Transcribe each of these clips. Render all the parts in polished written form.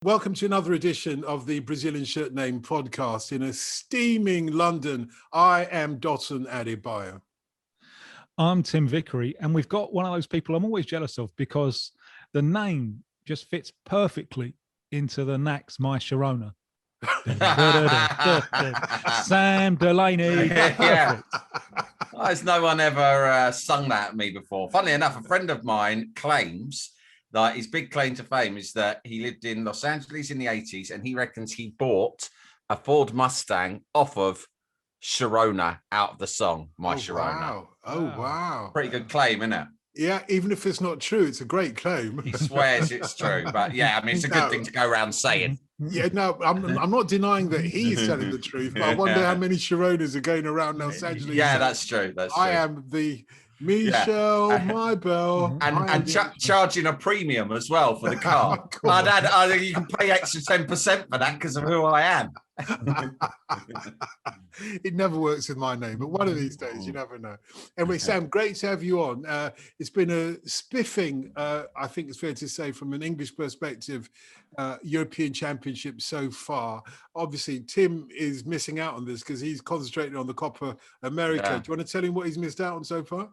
Welcome to another edition of the Brazilian Shirt Name podcast in a steaming London. I am Dotun and I'm Tim Vickery, and we've got one of those people I'm always jealous of because the name just fits perfectly into the Knacks My Sharona. Sam Delaney. Yeah. There's no one ever sung that at me before. Funnily enough, a friend of mine claims that his big claim to fame is that he lived in Los Angeles in the 80s and he reckons he bought a Ford Mustang off of Sharona out of the song My Sharona. Wow. Pretty good claim, isn't it? Yeah, even if it's not true, it's a great claim. He swears it's true, but yeah, I mean, it's a good thing to go around saying. Yeah, no, I'm not denying that he's telling the truth, but I wonder how many Sharonas are going around Los Angeles. Yeah, that's true. I am the Michelle Maybell. And charging a premium as well for the car. You can pay extra 10% for that because of who I am. It never works with my name, but one of these days, you never know. Anyway, Sam, great to have you on. It's been a spiffing, I think it's fair to say, from an English perspective, European Championship so far. Obviously, Tim is missing out on this because he's concentrating on the Copa America. Yeah. Do you want to tell him what he's missed out on so far?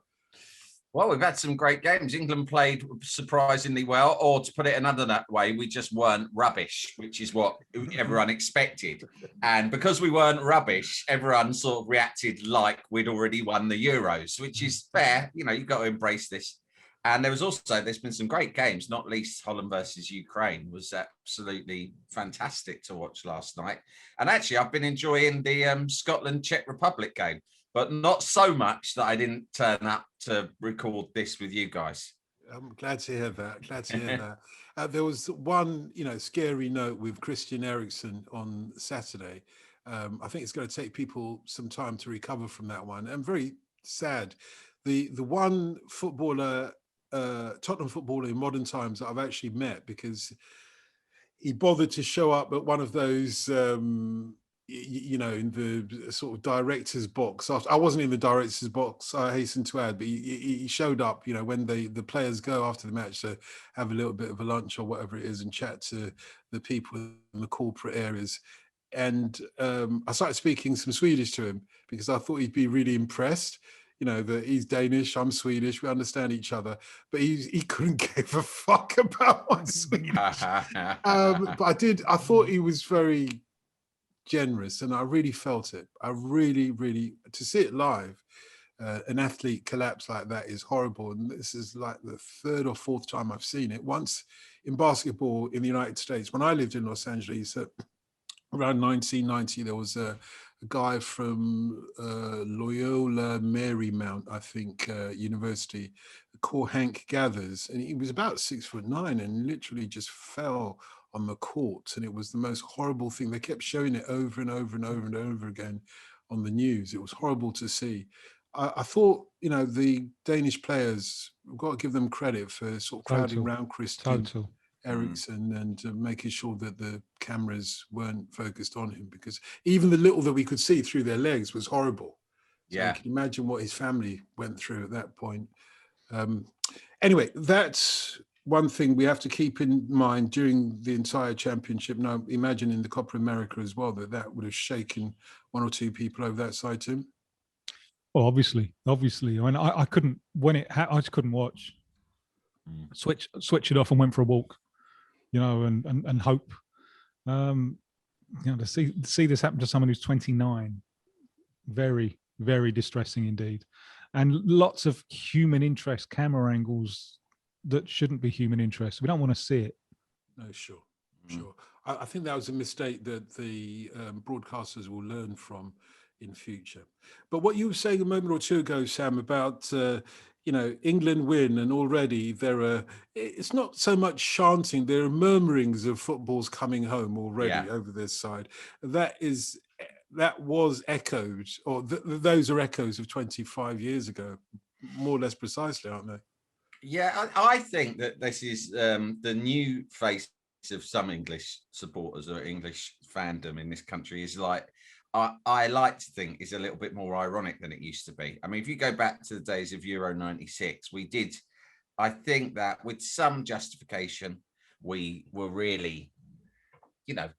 Well, we've had some great games. England played surprisingly well, or to put it another way, we just weren't rubbish, which is what everyone expected. And because we weren't rubbish, everyone sort of reacted like we'd already won the Euros, which is fair. You know, you've got to embrace this. And there's been some great games, not least Holland versus Ukraine was absolutely fantastic to watch last night. And actually, I've been enjoying the Scotland-Czech Republic game, but not so much that I didn't turn up to record this with you guys. I'm glad to hear that. There was one, scary note with Christian Eriksen on Saturday. I think it's going to take people some time to recover from that one. I'm very sad. The one footballer, Tottenham footballer in modern times that I've actually met because he bothered to show up at one of those, in the sort of director's box. I wasn't in the director's box, I hasten to add, but he showed up, when the players go after the match to have a little bit of a lunch or whatever it is and chat to the people in the corporate areas. And I started speaking some Swedish to him because I thought he'd be really impressed. That he's Danish, I'm Swedish, we understand each other, but he couldn't give a fuck about my Swedish. But I thought he was very generous and I really felt it. I really, to see it live, an athlete collapse like that is horrible. And this is like the third or fourth time I've seen it. Once in basketball in the United States, when I lived in Los Angeles, around 1990, there was a guy from Loyola Marymount, I think, University, called Hank Gathers, and he was about 6'9" and literally just fell on the court, and it was the most horrible thing. They kept showing it over and over and over and over again on the news. It was horrible to see. I thought, the Danish players, we've got to give them credit for sort of crowding around Christian Eriksen and making sure that the cameras weren't focused on him, because even the little that we could see through their legs was horrible. So you can imagine what his family went through at that point. Anyway, that's one thing we have to keep in mind during the entire championship. Now, imagine in the Copa America as well, that would have shaken one or two people over that side, Tim. Well, obviously. I mean, I couldn't, I just couldn't watch. Switch it off and went for a walk, and hope. To see this happen to someone who's 29, very, very distressing indeed. And lots of human interest camera angles that shouldn't be human interest. We don't want to see it. No, sure. I think that was a mistake that the broadcasters will learn from in future. But what you were saying a moment or two ago, Sam, about England win, and already it's not so much chanting, there are murmurings of footballs coming home already over this side. That was echoed, or those are echoes of 25 years ago, more or less precisely, aren't they? Yeah, I think that this is the new face of some English supporters or English fandom in this country is like, I like to think is a little bit more ironic than it used to be. I mean, if you go back to the days of Euro 96, I think that with some justification, we were really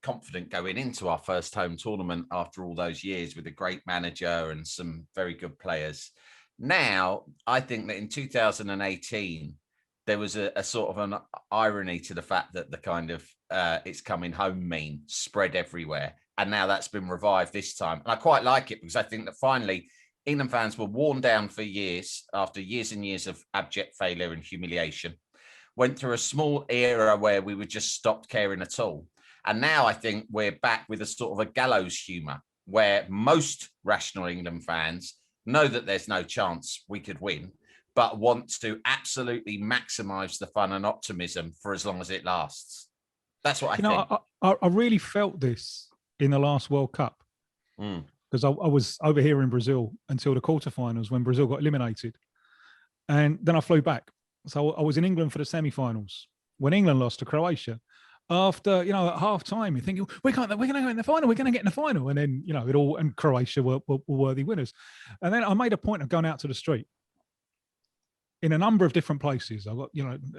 confident going into our first home tournament after all those years with a great manager and some very good players. Now, I think that in 2018, there was a sort of an irony to the fact that the kind of it's coming home meme spread everywhere. And now that's been revived this time. And I quite like it because I think that finally England fans were worn down for years after years and years of abject failure and humiliation, went through a small era where we would just stopped caring at all. And now I think we're back with a sort of a gallows humour where most rational England fans know that there's no chance we could win, but want to absolutely maximise the fun and optimism for as long as it lasts. That's what I think. I really felt this in the last World Cup because I was over here in Brazil until the quarterfinals when Brazil got eliminated. And then I flew back. So I was in England for the semi-finals when England lost to Croatia. After, at half time, you think we're going to go in the final. We're going to get in the final, and then and Croatia were worthy winners. And then I made a point of going out to the street in a number of different places. I got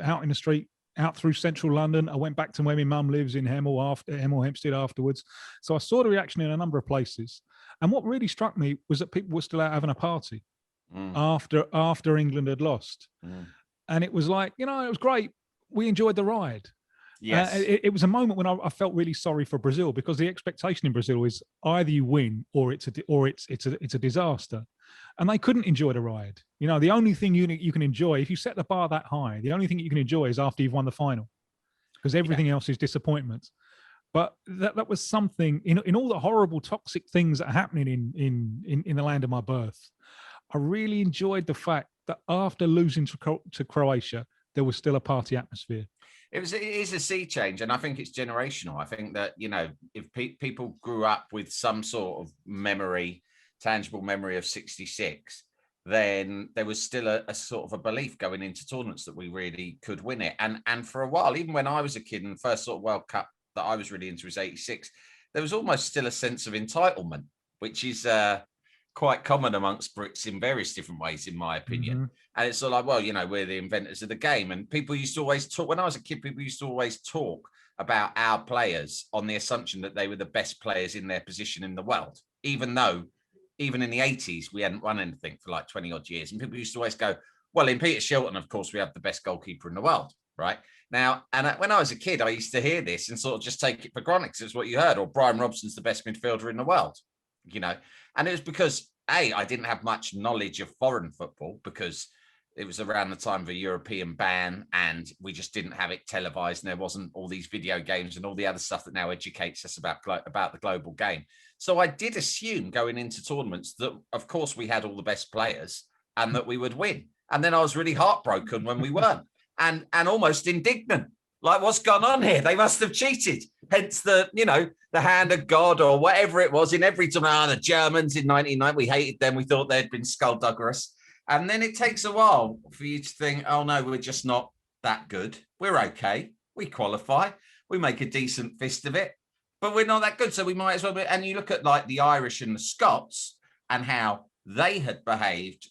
out in the street, out through central London. I went back to where my mum lives in Hemel Hempstead afterwards. So I saw the reaction in a number of places. And what really struck me was that people were still out having a party after England had lost. And it was like, it was great. We enjoyed the ride. Yes. It was a moment when I felt really sorry for Brazil because the expectation in Brazil is either you win or it's a disaster, and they couldn't enjoy the ride. The only thing you can enjoy if you set the bar that high, the only thing you can enjoy is after you've won the final, because everything else is disappointment. But that was something in all the horrible toxic things that are happening in the land of my birth. I really enjoyed the fact that after losing to Croatia, there was still a party atmosphere. It is a sea change, and I think it's generational. I think that, if people grew up with some sort of memory, tangible memory of 66, then there was still a sort of a belief going into tournaments that we really could win it. And for a while, even when I was a kid and the first sort of World Cup that I was really into was 86, there was almost still a sense of entitlement, which is quite common amongst Brits in various different ways, in my opinion. And it's sort of like, well, we're the inventors of the game. And people used to always talk, when I was a kid, people used to always talk about our players on the assumption that they were the best players in their position in the world, even though even in the 80s, we hadn't won anything for like 20 odd years. And people used to always go, well, in Peter Shilton, of course, we have the best goalkeeper in the world, right? Now, and when I was a kid, I used to hear this and sort of just take it for granted because it's what you heard, or Brian Robson's the best midfielder in the world, and it was because, I didn't have much knowledge of foreign football because it was around the time of a European ban and we just didn't have it televised, and there wasn't all these video games and all the other stuff that now educates us about the global game. So I did assume going into tournaments that, of course, we had all the best players and that we would win. And then I was really heartbroken when we weren't and almost indignant. Like, what's gone on here? They must have cheated. Hence the hand of God or whatever it was in every tournament. The Germans in 1990, we hated them. We thought they'd been skullduggerous. And then it takes a while for you to think, oh, no, we're just not that good. We're okay. We qualify. We make a decent fist of it. But we're not that good, so we might as well be. And you look at like the Irish and the Scots and how they had behaved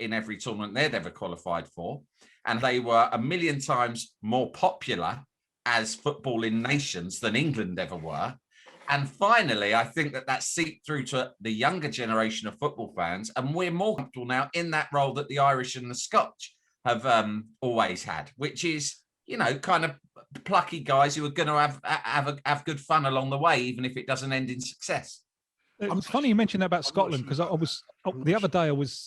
in every tournament they'd ever qualified for. And they were a million times more popular as footballing nations than England ever were. And finally, I think that seeped through to the younger generation of football fans. And we're more comfortable now in that role that the Irish and the Scotch have always had, which is, kind of plucky guys who are going to have good fun along the way, even if it doesn't end in success. It's funny you mentioned that about Scotland, because the other day I was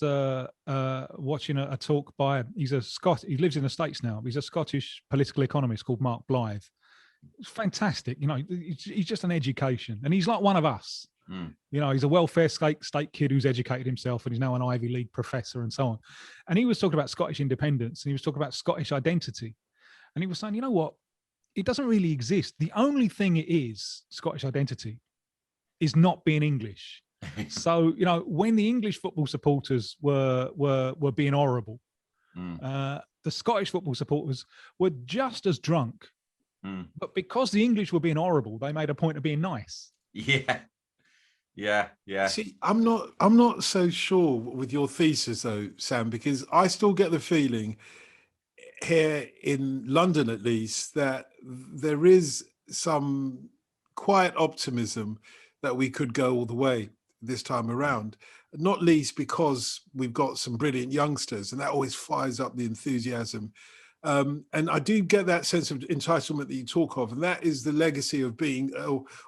watching a talk by, he lives in the States now. He's a Scottish political economist called Mark Blythe. It's fantastic. He's just an education, and he's like one of us. He's a welfare state kid who's educated himself, and he's now an Ivy League professor and so on. And he was talking about Scottish independence, and he was talking about Scottish identity. And he was saying, you know what? It doesn't really exist. The only thing it is, Scottish identity, is not being English. So, when the English football supporters were being horrible, the Scottish football supporters were just as drunk. But because the English were being horrible, they made a point of being nice. Yeah. See, I'm not so sure with your thesis though, Sam, because I still get the feeling here in London, at least, that there is some quiet optimism that we could go all the way this time around, not least because we've got some brilliant youngsters, and that always fires up the enthusiasm. And I do get that sense of entitlement that you talk of, and that is the legacy of being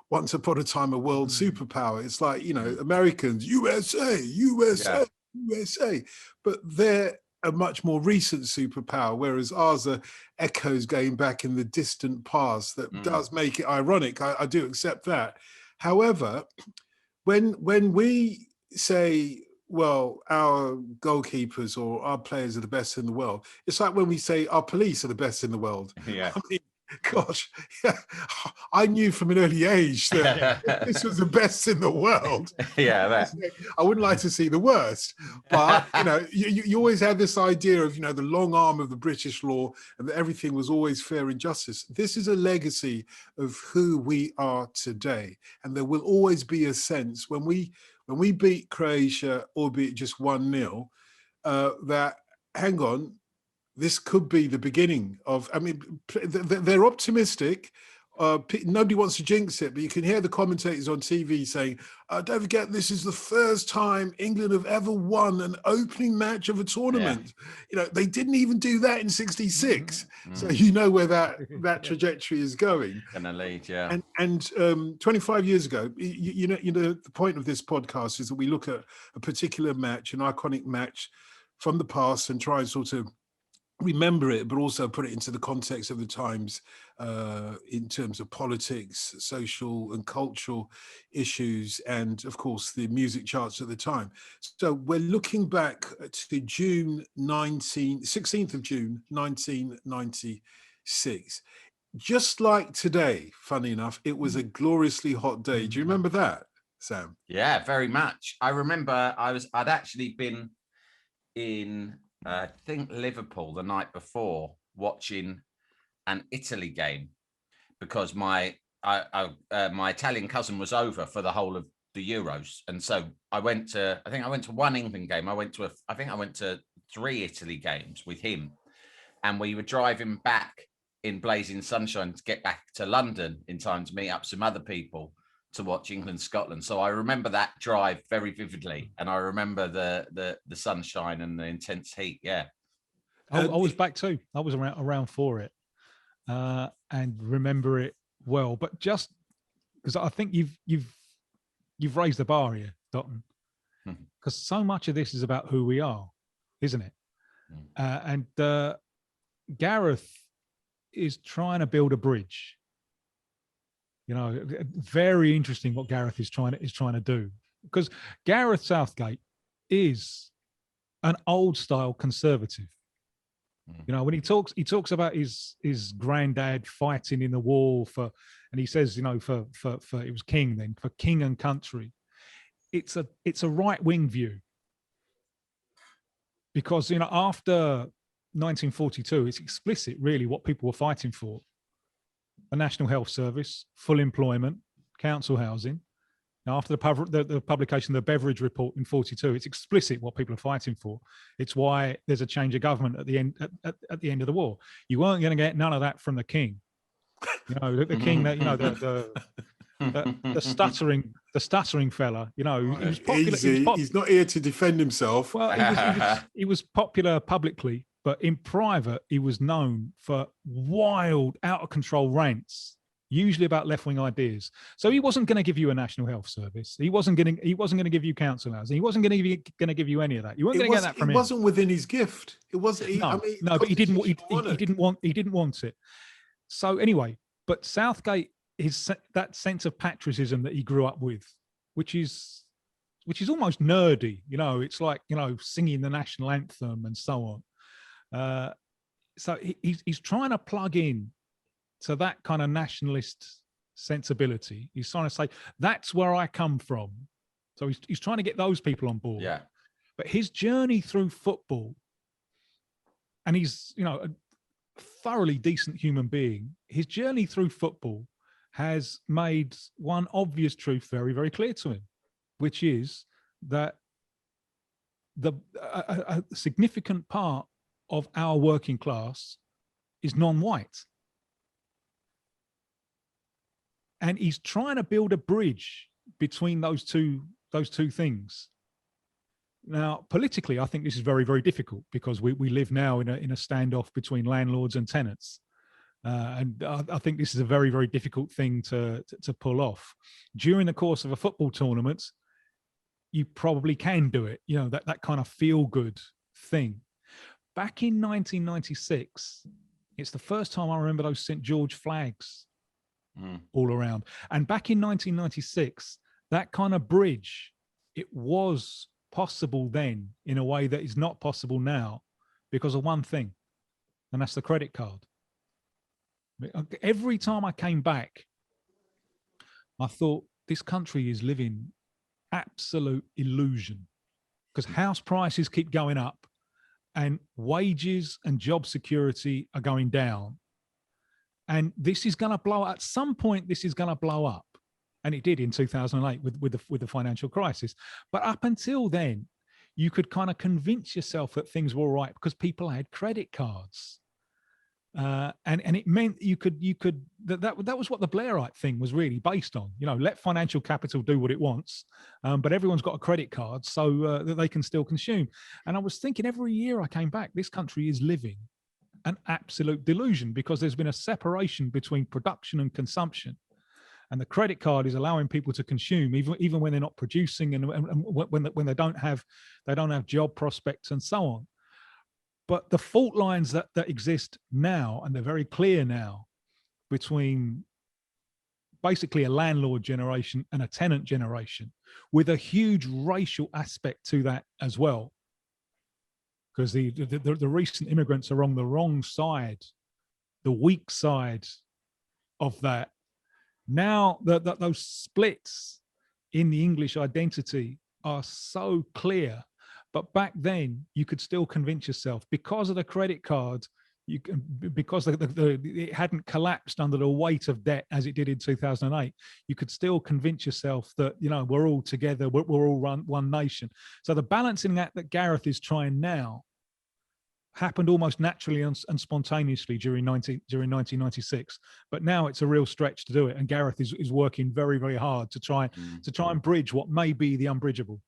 once upon a time a world superpower. It's like, you know, Americans, USA, USA, USA, but they're a much more recent superpower, whereas ours are echoes going back in the distant past. That does make it ironic. I do accept that. However, when we say, well, our goalkeepers or our players are the best in the world, it's like when we say our police are the best in the world. Yeah. I mean, gosh, I knew from an early age that this was the best in the world. Yeah, I wouldn't like to see the worst, but you know, you always had this idea of, you know, the long arm of the British law and that everything was always fair and justice. This is a legacy of who we are today, and there will always be a sense when we beat Croatia, albeit just 1-0, that hang on. This could be the beginning of, I mean, they're optimistic. Nobody wants to jinx it, but you can hear the commentators on TV saying, don't forget, this is the first time England have ever won an opening match of a tournament. Yeah. You know, they didn't even do that in 66. So you know where that trajectory is going. Gonna lead, yeah. And 25 years ago, you know, the point of this podcast is that we look at a particular match, an iconic match from the past, and try and sort of remember it, but also put it into the context of the times in terms of politics, social and cultural issues, and of course the music charts at the time. So we're looking back to 16th of June 1996. Just like today, funny enough, it was a gloriously hot day. Do you remember that, Sam? Yeah, very much. I remember I'd actually been in I think Liverpool the night before, watching an Italy game, because my Italian cousin was over for the whole of the Euros, and so I think I went to one England game. I went to 3 Italy games with him, and we were driving back in blazing sunshine to get back to London in time to meet up some other people to watch England-Scotland. So I remember that drive very vividly, and I remember the sunshine and the intense heat. Yeah, I was back too. I was around for it, and remember it well. But just because I think you've raised the bar here, Dotun, because so much of this is about who we are, isn't it? And Gareth is trying to build a bridge. You know, very interesting what Gareth is trying to do, because Gareth Southgate is an old style conservative. You know, when he talks about his granddad fighting in the war and he says, you know, for it was king then, for king and country. It's a right wing view, because, you know, after 1942, it's explicit really what people were fighting for. A national health service, full employment, council housing. Now, after the publication of the Beveridge report in 42, it's explicit what people are fighting for. It's why there's a change of government at the end at the end of the war. You weren't going to get none of that from the king. You know, the king that, you know, the stuttering fella. You know, he was popular. He's not here to defend himself. Well, he was popular publicly. But in private, he was known for wild, out of control rants, usually about left-wing ideas. So he wasn't going to give you a national health service. He wasn't going to give you council housing. He wasn't going to give you any of that. You weren't going to get that from him. It wasn't within his gift. It wasn't. But he didn't want it. So anyway, but Southgate is that sense of patriotism that he grew up with, which is almost nerdy. You know, it's like, you know, singing the national anthem and so on. So he's trying to plug in to that kind of nationalist sensibility. He's trying to say, that's where I come from. So he's trying to get those people on board. Yeah. But his journey through football, and he's, you know, a thoroughly decent human being, his journey through football has made one obvious truth very, very clear to him, which is that a significant part of our working class is non-white. and he's trying to build a bridge between those two things. Now, politically, I think this is very, very difficult because we live now in a standoff between landlords and tenants. And I think this is a very, very difficult thing to pull off. During the course of a football tournament, you probably can do it, that kind of feel-good thing. Back in 1996, it's the first time I remember those St. George flags all around. And back in 1996, that kind of bridge, it was possible then in a way that is not possible now because of one thing, and that's the credit card. Every time I came back, I thought this country is living absolute illusion because house prices keep going up and wages and job security are going down. And this is going to blow up. At some point, this is going to blow up. And it did in 2008 with the financial crisis. But up until then, you could kind of convince yourself that things were all right because people had credit cards. And it meant you could that was what the Blairite thing was really based on. Let financial capital do what it wants, but everyone's got a credit card so that they can still consume. And I was thinking every year I came back, this country is living an absolute delusion because there's been a separation between production and consumption. And the credit card is allowing people to consume even when they're not producing and when they don't have job prospects and so on. But the fault lines that exist now, and they're very clear now, between basically a landlord generation and a tenant generation, with a huge racial aspect to that as well. Because the recent immigrants are on the wrong side, the weak side of that. Now that those splits in the English identity are so clear, but back then you could still convince yourself because of the credit card, because it hadn't collapsed under the weight of debt as it did in 2008. You could still convince yourself that we're all together, we're all one nation. So the balancing act that Gareth is trying now happened almost naturally and spontaneously during 1996, but now it's a real stretch to do it, and Gareth is working very, very hard to try and bridge what may be the unbridgeable.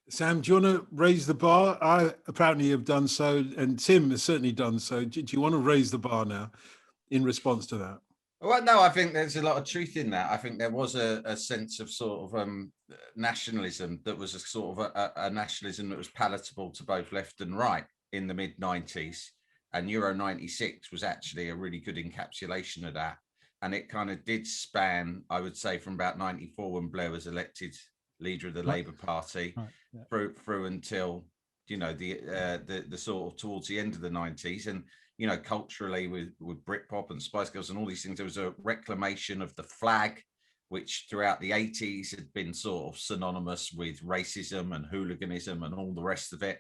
Sam, do you want to raise the bar? I apparently have done so, and Tim has certainly done so. Do you want to raise the bar now in response to that? Well, no, I think there's a lot of truth in that. I think there was a sense of sort of nationalism that was a sort of a nationalism that was palatable to both left and right in the mid-90s, and Euro 96 was actually a really good encapsulation of that. And it kind of did span, I would say, from about 94 when Blair was elected leader of the Labour Party through until the sort of towards the end of the 90s. And culturally with Britpop and Spice Girls and all these things, there was a reclamation of the flag, which throughout the 80s had been sort of synonymous with racism and hooliganism and all the rest of it.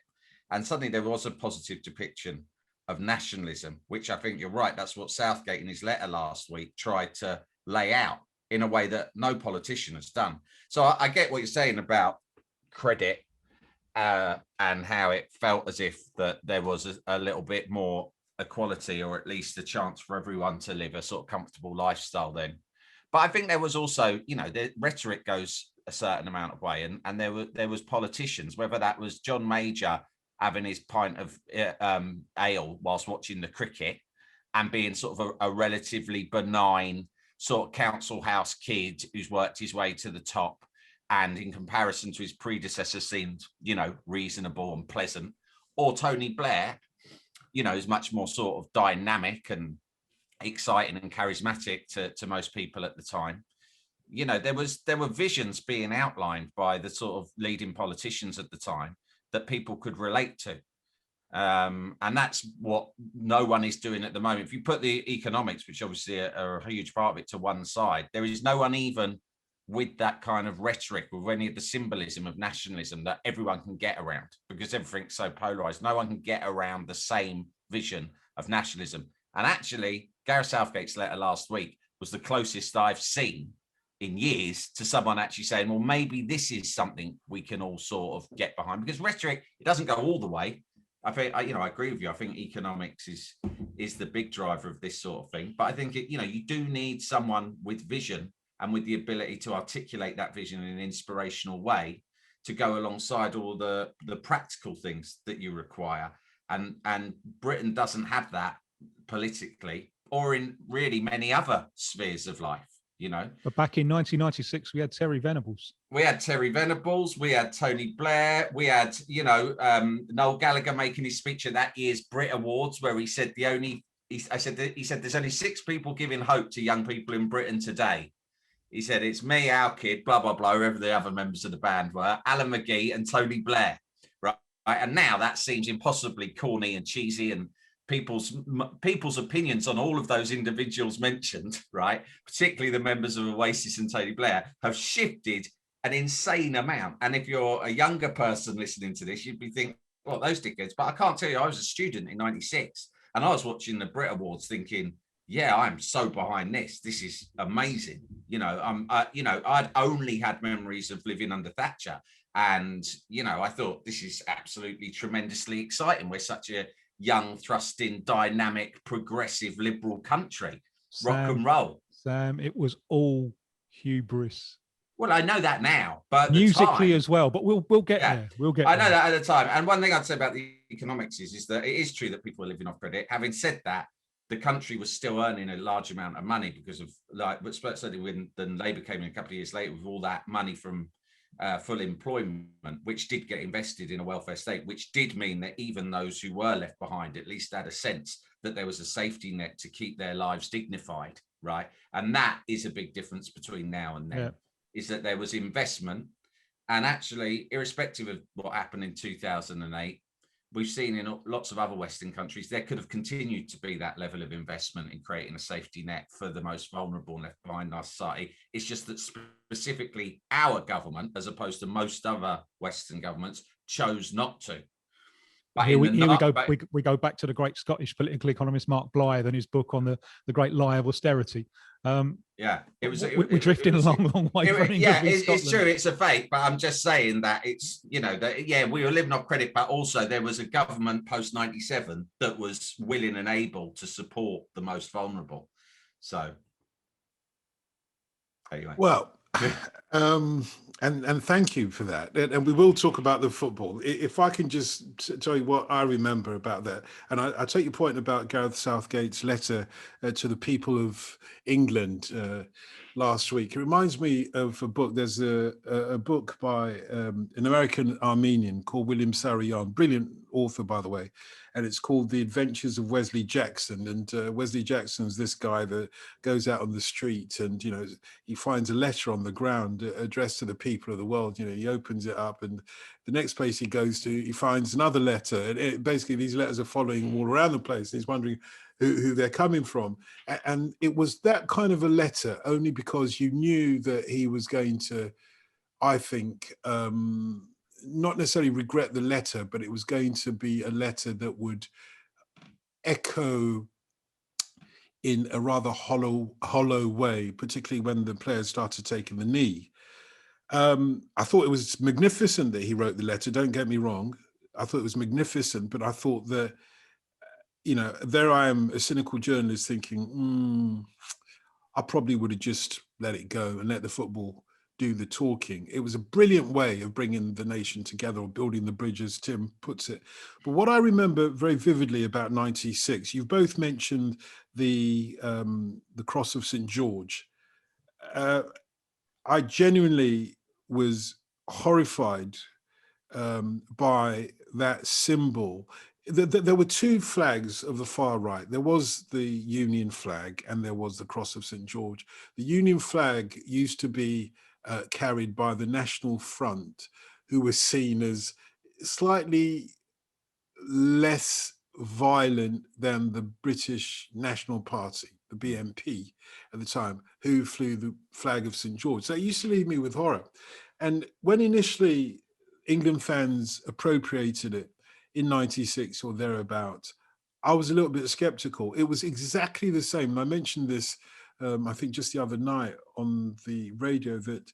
And suddenly there was a positive depiction of nationalism, which I think you're right. That's what Southgate in his letter last week tried to lay out in a way that no politician has done. So I get what you're saying about credit and how it felt as if that there was a little bit more equality, or at least a chance for everyone to live a sort of comfortable lifestyle then. But I think there was also, the rhetoric goes a certain amount of way, and there was politicians, whether that was John Major having his pint of ale whilst watching the cricket and being sort of a relatively benign sort of council house kid who's worked his way to the top, and in comparison to his predecessor seemed, reasonable and pleasant, or Tony Blair, is much more sort of dynamic and exciting and charismatic to most people at the time. There were visions being outlined by the sort of leading politicians at the time that people could relate to. And that's what no one is doing at the moment. If you put the economics, which obviously are a huge part of it, to one side, there is no one even with that kind of rhetoric, with any of the symbolism of nationalism that everyone can get around, because everything's so polarized. No one can get around the same vision of nationalism. And actually, Gareth Southgate's letter last week was the closest I've seen in years to someone actually saying, well, maybe this is something we can all sort of get behind, because rhetoric, it doesn't go all the way. I think, I agree with you. I think economics is the big driver of this sort of thing. But I think, you do need someone with vision and with the ability to articulate that vision in an inspirational way to go alongside all the practical things that you require. And Britain doesn't have that politically or in really many other spheres of life, you know. But back in 1996, we had Terry Venables. We had Terry Venables, we had Tony Blair, we had, you know, Noel Gallagher making his speech at that year's Brit Awards, where he said he said there's only 6 people giving hope to young people in Britain today. He said, it's me, our kid, blah, blah, blah, whoever the other members of the band were, Alan McGee and Tony Blair, right? And now that seems impossibly corny and cheesy, and people's opinions on all of those individuals mentioned, right, particularly the members of Oasis and Tony Blair, have shifted an insane amount. And if you're a younger person listening to this, you'd be thinking, well, those dickheads. But I can't tell you, I was a student in 96 and I was watching the Brit Awards thinking, yeah, I'm so behind this. This is amazing. You know, I'd only had memories of living under Thatcher. And, you know, I thought this is absolutely tremendously exciting. We're such a young, thrusting, dynamic, progressive, liberal country. Rock and roll. Sam, it was all hubris. Well, I know that now, but musically as well. But we'll get there. We'll get. I know that at the time. And one thing I'd say about the economics is that it is true that people are living off credit. Having said that, the country was still earning a large amount of money because of, like, but certainly when Labour came in a couple of years later with all that money from full employment, which did get invested in a welfare state, which did mean that even those who were left behind at least had a sense that there was a safety net to keep their lives dignified, right? And that is a big difference between now and then, is that there was investment. And actually, irrespective of what happened in 2008, we've seen in lots of other Western countries, there could have continued to be that level of investment in creating a safety net for the most vulnerable and left behind in our society. It's just that specifically our government, as opposed to most other Western governments, chose not to. But we go back to the great Scottish political economist Mark Blythe and his book on the great lie of austerity. We're drifting a long way. It's true. It's a fake, but I'm just saying that it's, you know, that we were living off credit, but also there was a government post 97 that was willing and able to support the most vulnerable. So anyway, well. And thank you for that. And we will talk about the football. If I can just tell you what I remember about that. And I take your point about Gareth Southgate's letter to the people of England last week. It reminds me of a book. There's a book by an American Armenian called William Sarian, brilliant author, by the way. And it's called The Adventures of Wesley Jackson. And Wesley Jackson's this guy that goes out on the street and, you know, he finds a letter on the ground addressed to the people of the world. You know, he opens it up and the next place he goes to, he finds another letter. And basically these letters are following him all around the place. And he's wondering who they're coming from. And it was that kind of a letter only because you knew that he was going to, I think, not necessarily regret the letter, but it was going to be a letter that would echo in a rather hollow way, particularly when the players started taking the knee. I thought it was magnificent that he wrote the letter, don't get me wrong. I thought it was magnificent, but I thought that, you know, there I am, a cynical journalist thinking, I probably would have just let it go and let the football do the talking. It was a brilliant way of bringing the nation together, or building the bridge, as Tim puts it. But what I remember very vividly about 96, you've both mentioned the cross of St. George. I genuinely was horrified by that symbol. There were two flags of the far right. There was the Union flag and there was the cross of St. George. The Union flag used to be carried by the National Front, who was seen as slightly less violent than the British National Party, the BNP at the time, who flew the flag of St. George. So it used to leave me with horror. And when initially England fans appropriated it in 96 or thereabout, I was a little bit skeptical. It was exactly the same. And I mentioned this I think just the other night on the radio, that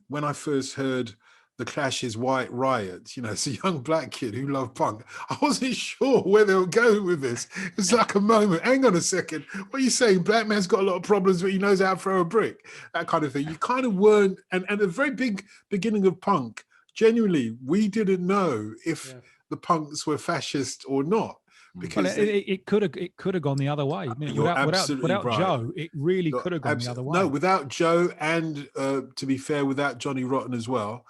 when I first heard the Clash's White Riot. You know, it's a young black kid who loved punk. I wasn't sure where they were going with this. It was like a moment. Hang on a second. What are you saying? Black man's got a lot of problems, but he knows how to throw a brick. That kind of thing. You kind of weren't, and at the very big beginning of punk, genuinely, we didn't know if the punks were fascist or not. Because it could have gone the other way. I mean, without right. Joe, it really could have gone the other way. No, without Joe, and to be fair, without Johnny Rotten as well,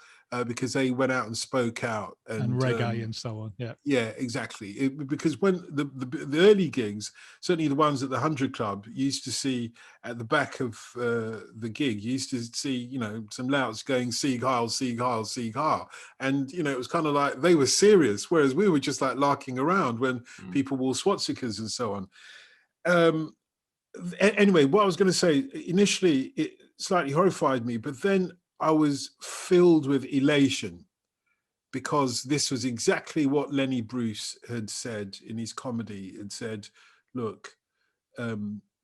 because they went out and spoke out and reggae and so on. Yeah, exactly. Because when the early gigs, certainly the ones at the 100 Club, you used to see at the back of the gig, you used to see, you know, some louts going Sieg Heil, Sieg Heil, Sieg Heil. And, you know, it was kind of like they were serious, whereas we were just like larking around when people wore swastikas and so on. Anyway, what I was going to say, initially it slightly horrified me, but then I was filled with elation, because this was exactly what Lenny Bruce had said in his comedy. Had said, look,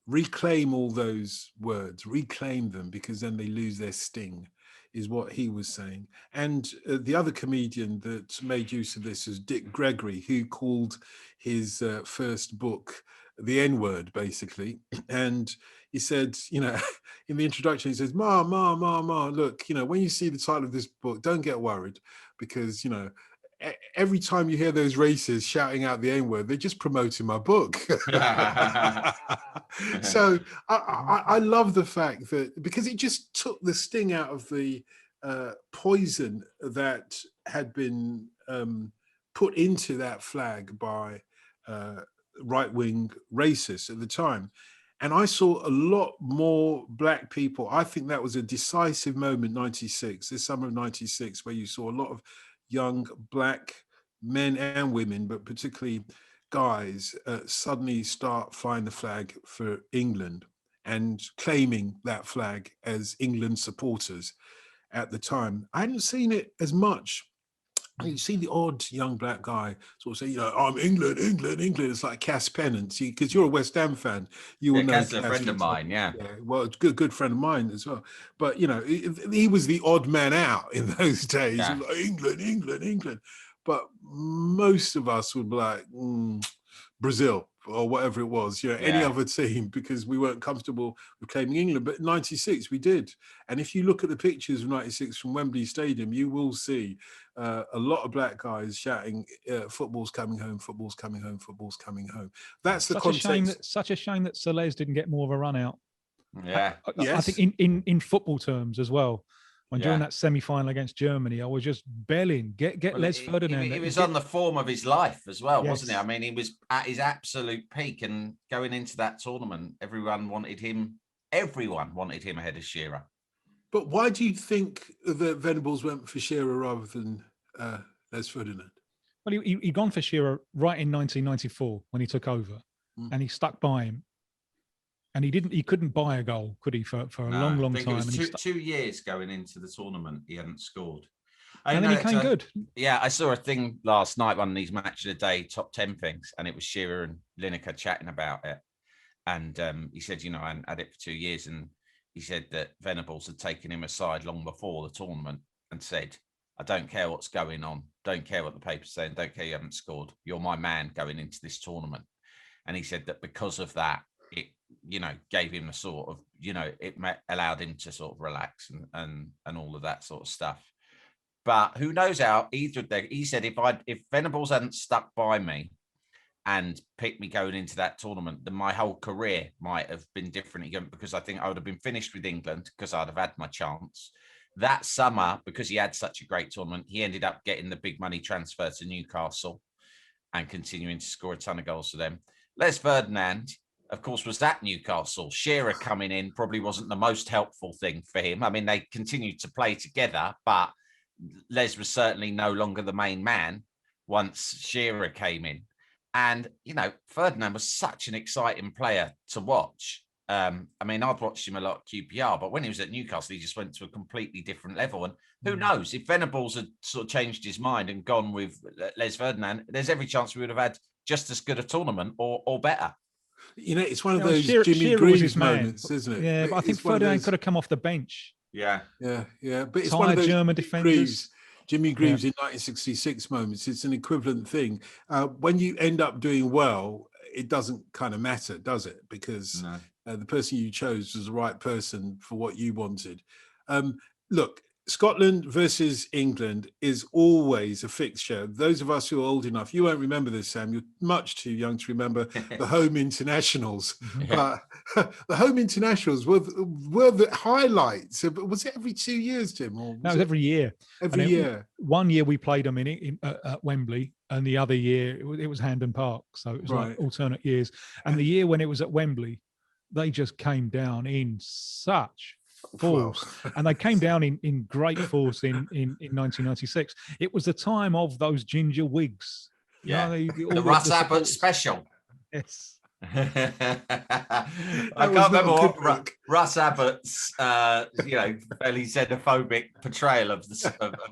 reclaim all those words, reclaim them, because then they lose their sting, is what he was saying. And the other comedian that made use of this was Dick Gregory, who called his first book the N-word, basically. And he said, you know, in the introduction, he says, Ma, look, you know, when you see the title of this book, don't get worried, because, you know, every time you hear those racists shouting out the N-word, they're just promoting my book. So I love the fact that, because it just took the sting out of the poison that had been put into that flag by right-wing racists at the time. And I saw a lot more black people. I think that was a decisive moment, 96, this summer of 96, where you saw a lot of young black men and women, but particularly guys, suddenly start flying the flag for England and claiming that flag as England supporters at the time. I hadn't seen it as much. You see the odd young black guy sort of say, you know, I'm England, England, England. It's like Cass Pennant, because you're a West Ham fan. You will know Cass, a friend of mine, yeah. Well, it's good friend of mine as well. But, you know, he was the odd man out in those days. Yeah. Like, England, England, England. But most of us would be like, Brazil or whatever it was, you know, any other team, because we weren't comfortable with claiming England. But 96, we did. And if you look at the pictures of 96 from Wembley Stadium, you will see a lot of black guys shouting, football's coming home, football's coming home, football's coming home. That's the context. Such a shame that Soles didn't get more of a run out. Yeah. I think in football terms as well. When during that semi-final against Germany, I was just belling, get Les Ferdinand. He was on the form of his life as well, wasn't he? I mean, he was at his absolute peak, and going into that tournament, everyone wanted him ahead of Shearer. But why do you think the Venables went for Shearer rather than Les Ferdinand? Well, he'd gone for Shearer right in 1994 when he took over, and he stuck by him. And he couldn't buy a goal, could he, for a long time? It was 2 years going into the tournament, he hadn't scored. And then he came good. Yeah, I saw a thing last night, one of these match of the day top 10 things, and it was Shearer and Lineker chatting about it. And he said, you know, I hadn't had it for 2 years. And he said that Venables had taken him aside long before the tournament and said, I don't care what's going on. Don't care what the paper's saying. Don't care you haven't scored. You're my man going into this tournament. And he said that because of that, it, you know, gave him a sort of, you know, it allowed him to sort of relax and all of that sort of stuff. But who knows how either of them, he said, if Venables hadn't stuck by me and picked me going into that tournament, then my whole career might have been different again, because I think I would have been finished with England because I'd have had my chance. That summer, because he had such a great tournament, he ended up getting the big money transfer to Newcastle and continuing to score a ton of goals for them. Les Ferdinand, of course, was at Newcastle. Shearer coming in probably wasn't the most helpful thing for him. I mean, they continued to play together, but Les was certainly no longer the main man once Shearer came in. And, you know, Ferdinand was such an exciting player to watch. I mean, I'd watched him a lot at QPR, but when he was at Newcastle, he just went to a completely different level. And who knows, if Venables had sort of changed his mind and gone with Les Ferdinand, there's every chance we would have had just as good a tournament or better. You know, it's one of those Jimmy Greaves moments, isn't it? Yeah, but I think Ferdinand could have come off the bench. Yeah. But it's Tired one of those German defenders. Jimmy Greaves in 1966 moments, it's an equivalent thing. When you end up doing well, it doesn't kind of matter, does it? Because the person you chose was the right person for what you wanted. Look, Scotland versus England is always a fixture. Those of us who are old enough, you won't remember this, Sam. You're much too young to remember the home internationals. But the home internationals were the highlights. Was it every 2 years, Tim? Or was every year. Every year. One year we played them at Wembley, and the other year it was Hampden Park. So it was like alternate years. And the year when it was at Wembley, they just came down in such force, and they came down in great force in 1996. It was the time of those ginger wigs. The Russ Abbott special. Yes. I can't remember what Russ Abbott's fairly xenophobic portrayal of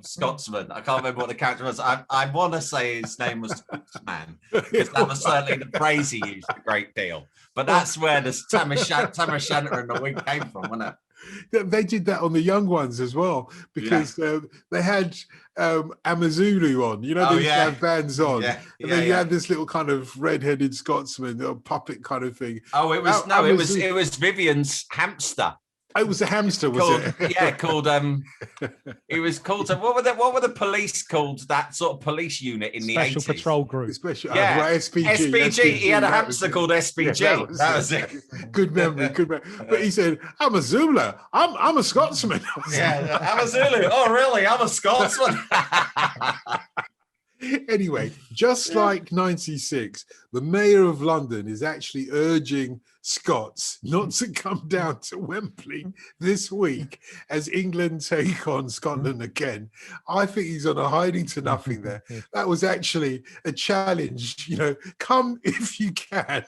Scotsman. I can't remember what the character was. I want to say his name was Man, because that was certainly the phrase he used a great deal. But that's where the Tam O'Shanter and the wig came from, wasn't it? They did that on the young ones as well, because they had Amazulu on, they have bands on, and then you had this little kind of red-headed Scotsman, a puppet kind of thing. Oh, it was Vivian's hamster. Oh, it was a hamster, was it? Yeah, called it was called what were the police called? That sort of police unit in the 80s. Special Patrol Group. SPG. SPG. He had a hamster called SPG. Yeah, that was it. Good memory. But he said, "I'm a Zulu. I'm a Scotsman." I'm a Zulu. Oh, really? I'm a Scotsman. Anyway, just like 96, the mayor of London is actually urging Scots not to come down to Wembley this week as England take on Scotland again. I think he's on a hiding to nothing there. That was actually a challenge, come if you can.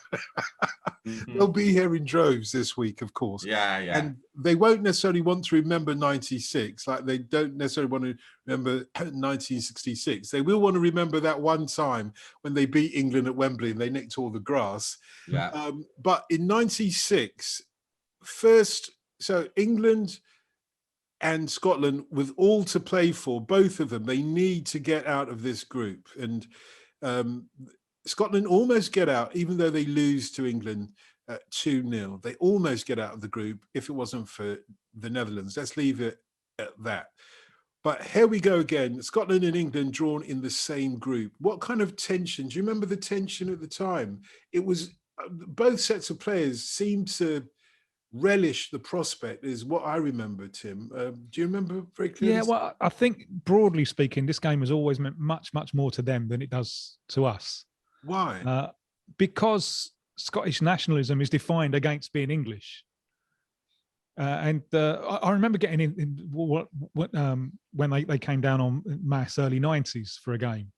They'll be here in droves this week, of course. Yeah. And they won't necessarily want to remember 96, like they don't necessarily want to remember 1966. They will want to remember that one time when they beat England at Wembley and they nicked all the grass. But in 96, so England and Scotland, with all to play for, both of them, they need to get out of this group. And Scotland almost get out, even though they lose to England 2-0. They almost get out of the group if it wasn't for the Netherlands. Let's leave it at that. But here we go again. Scotland and England drawn in the same group. What kind of tension? Do you remember the tension at the time? It was both sets of players seemed to relish the prospect, is what I remember, Tim. Do you remember very clearly? Yeah, well, I think broadly speaking, this game has always meant much, much more to them than it does to us. Why? Because Scottish nationalism is defined against being English. And I remember getting in when they came down on mass early 90s for a game,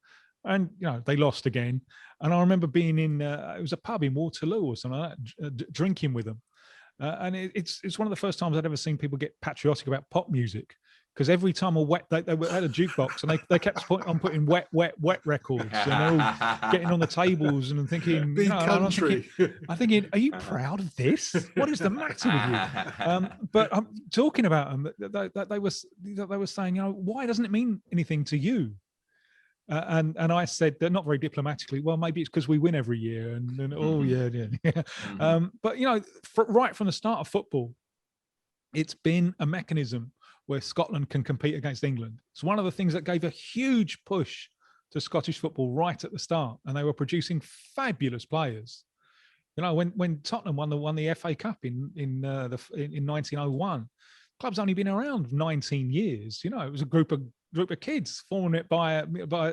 and they lost again. And I remember being in it was a pub in Waterloo or something like that, drinking with them. And it's one of the first times I'd ever seen people get patriotic about pop music, because every time they had a jukebox and they kept on putting wet records, and they're all getting on the tables, and I'm thinking, I'm thinking, are you proud of this? What is the matter with you? But I'm talking about them. They were saying, why doesn't it mean anything to you? And I said, they're not very diplomatically, well, maybe it's because we win every year. And oh yeah. But right from the start of football, it's been a mechanism where Scotland can compete against England. It's one of the things that gave a huge push to Scottish football right at the start, and they were producing fabulous players. When Tottenham won the FA Cup in 1901, club's only been around 19 years. It was a group of kids forming it by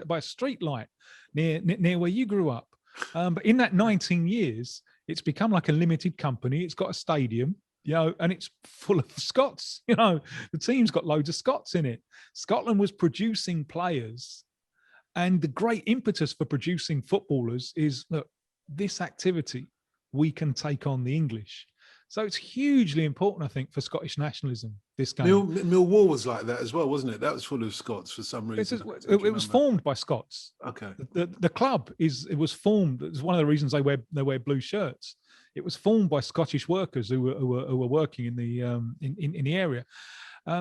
a street light near where you grew up. But in that 19 years, it's become like a limited company. It's got a stadium. And it's full of Scots. The team's got loads of Scots in it. Scotland was producing players, and the great impetus for producing footballers is, look, this activity, we can take on the English. So it's hugely important, I think, for Scottish nationalism, this game. Millwall was like that as well, wasn't it? That was full of Scots for some reason. It was formed by Scots. Okay. The club was formed. It's one of the reasons they wear blue shirts. It was formed by Scottish workers who were working in the area.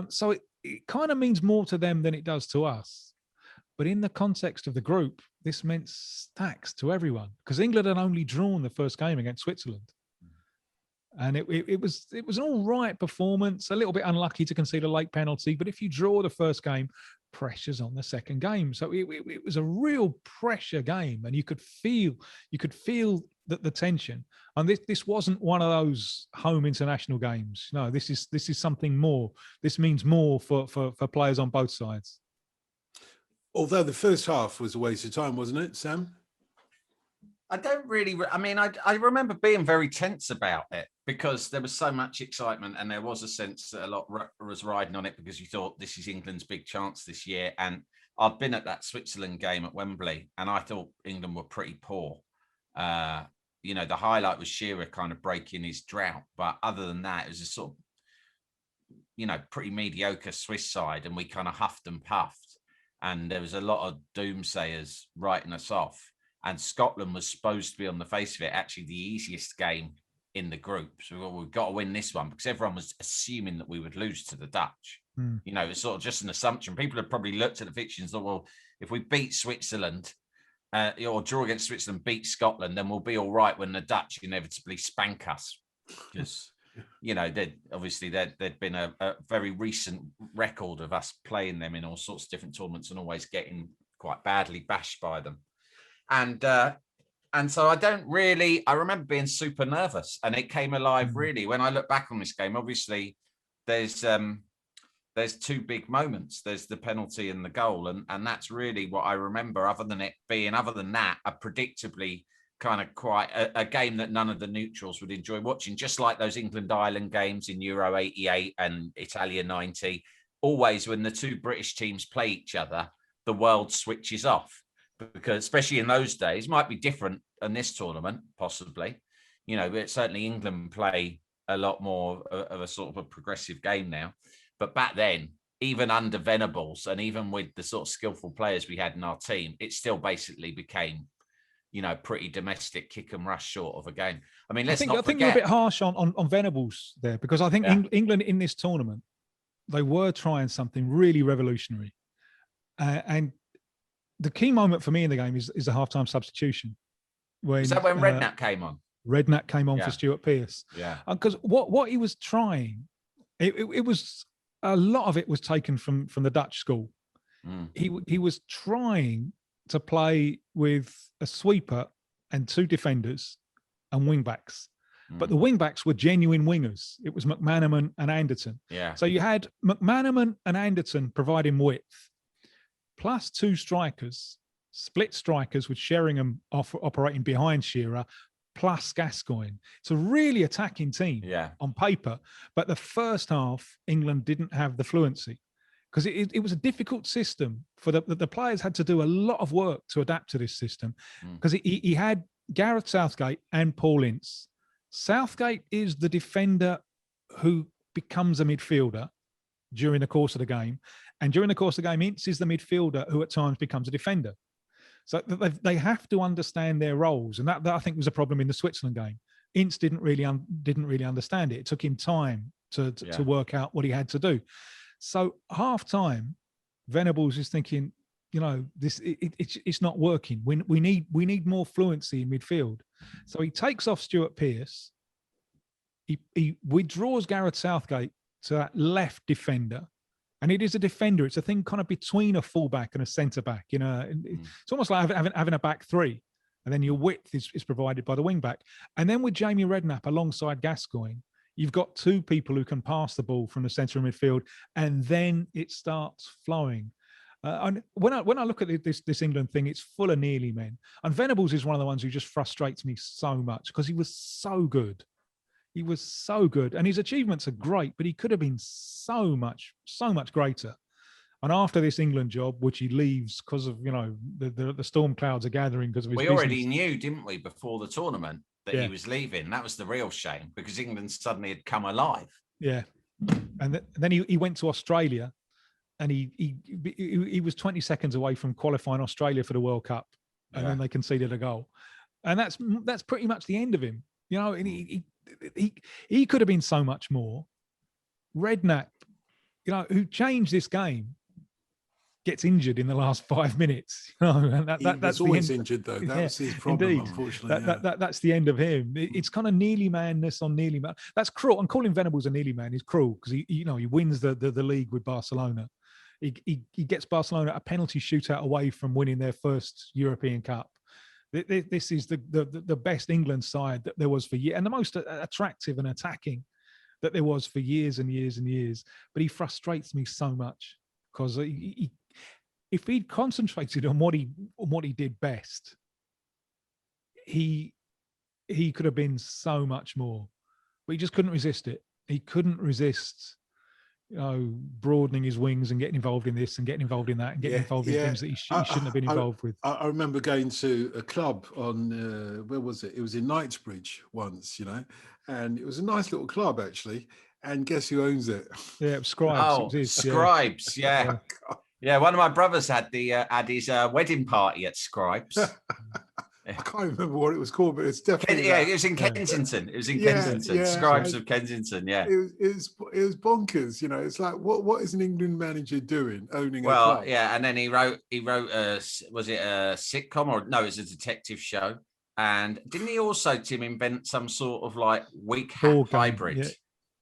So it kind of means more to them than it does to us. But in the context of the group, this meant stacks to everyone because England had only drawn the first game against Switzerland. And it was an all right performance, a little bit unlucky to concede a late penalty. But if you draw the first game, pressure's on the second game. So it was a real pressure game, and you could feel the tension. And this wasn't one of those home international games. No, this is something more. This means more for players on both sides. Although the first half was a waste of time, wasn't it, Sam? I don't really. I mean, I remember being very tense about it because there was so much excitement, and there was a sense that a lot was riding on it because you thought this is England's big chance this year. And I'd been at that Switzerland game at Wembley, and I thought England were pretty poor. You know, the highlight was Shearer kind of breaking his drought, but other than that, it was a sort of, you know, pretty mediocre Swiss side, and we kind of huffed and puffed, and there was a lot of doomsayers writing us off. And Scotland was supposed to be, on the face of it, actually the easiest game in the group. So we've got to win this one because everyone was assuming that we would lose to the Dutch. You know, it's sort of just an assumption. People have probably looked at the fixtures and thought, well, if we beat Switzerland or draw against Switzerland, beat Scotland, then we'll be all right when the Dutch inevitably spank us. Because, you know, there'd been a very recent record of us playing them in all sorts of different tournaments and always getting quite badly bashed by them. And so I remember being super nervous, and it came alive really when I look back on this game. Obviously, there's two big moments. There's the penalty and the goal, and that's really what I remember. Other than that, a predictably kind of quite a game that none of the neutrals would enjoy watching, just like those England-Ireland games in Euro 88 and Italia 90. Always when the two British teams play each other, the world switches off. Because especially in those days, might be different in this tournament, possibly, you know, but certainly England play a lot more of a sort of a progressive game now. But back then, even under Venables and even with the sort of skillful players we had in our team, it still basically became, you know, pretty domestic kick and rush short of a game. I mean, I think you're a bit harsh on Venables there, because I think England in this tournament, they were trying something really revolutionary. And the key moment for me in the game is the halftime substitution. Is that when Redknapp came on? Redknapp came on for Stuart Pearce. Yeah. Because what he was trying, it was a lot of it was taken from the Dutch school. He was trying to play with a sweeper and two defenders and wing backs. But the wing backs were genuine wingers. It was McManaman and Anderton. Yeah. So you had McManaman and Anderton providing width, plus two strikers, split strikers with Sheringham operating behind Shearer, plus Gascoigne. It's a really attacking team on paper. But the first half, England didn't have the fluency because it was a difficult system for the players had to do a lot of work to adapt to this system because he had Gareth Southgate and Paul Ince. Southgate is the defender who becomes a midfielder during the course of the game. And during the course of the game, Ince is the midfielder who at times becomes a defender. So they have to understand their roles. And that I think was a problem in the Switzerland game. Ince didn't really understand it. It took him time to work out what he had to do. So half time, Venables is thinking, you know, it's not working. We need more fluency in midfield. So he takes off Stuart Pearce. He withdraws Gareth Southgate to that left defender. And it is a defender. It's a thing kind of between a fullback and a centre back. You know, it's almost like having a back three, and then your width is provided by the wing back. And then with Jamie Redknapp alongside Gascoigne, you've got two people who can pass the ball from the centre of midfield, and then it starts flowing. And when I look at this England thing, it's full of nearly men. And Venables is one of the ones who just frustrates me so much because he was so good. He was so good, and his achievements are great, but he could have been so much greater. And after this England job, which he leaves because of, you know, the storm clouds are gathering because of his business. Already knew, didn't we, before the tournament that he was leaving? That was the real shame because England suddenly had come alive. Yeah, and then he went to Australia, and he was 20 seconds away from qualifying Australia for the World Cup, and then they conceded a goal, and that's pretty much the end of him. You know, and he could have been so much more. Redknapp who changed this game, gets injured in the last 5 minutes. And that's always the end. injured though. That was his problem, indeed. Unfortunately. That's the end of him. It's kind of nearly madness on nearly man. That's cruel. And calling Venables a nearly man is cruel because he wins the league with Barcelona. He gets Barcelona a penalty shootout away from winning their first European Cup. This is the best England side that there was for years, and the most attractive and attacking that there was for years and years and years. But he frustrates me so much because if he'd concentrated on what he did best, he could have been so much more. But he just couldn't resist it. He couldn't resist, broadening his wings and getting involved in this and getting involved in that and getting involved in things that he shouldn't have been involved with. I remember going to a club on, where was it? It was in Knightsbridge once, and it was a nice little club actually. And guess who owns it? Yeah, it was Scribes. Oh, it was Scribes, yeah. Yeah, one of my brothers had his wedding party at Scribes. I can't remember what it was called, but it's definitely it was in Kensington. It was in Kensington. Scribes of Kensington. Yeah, it was bonkers. It's like what is an England manager doing owning a club? Well, yeah, and then he wrote was it a sitcom or no? It was a detective show. And didn't he also, Tim, invent some sort of like weak hat hybrid? Yeah.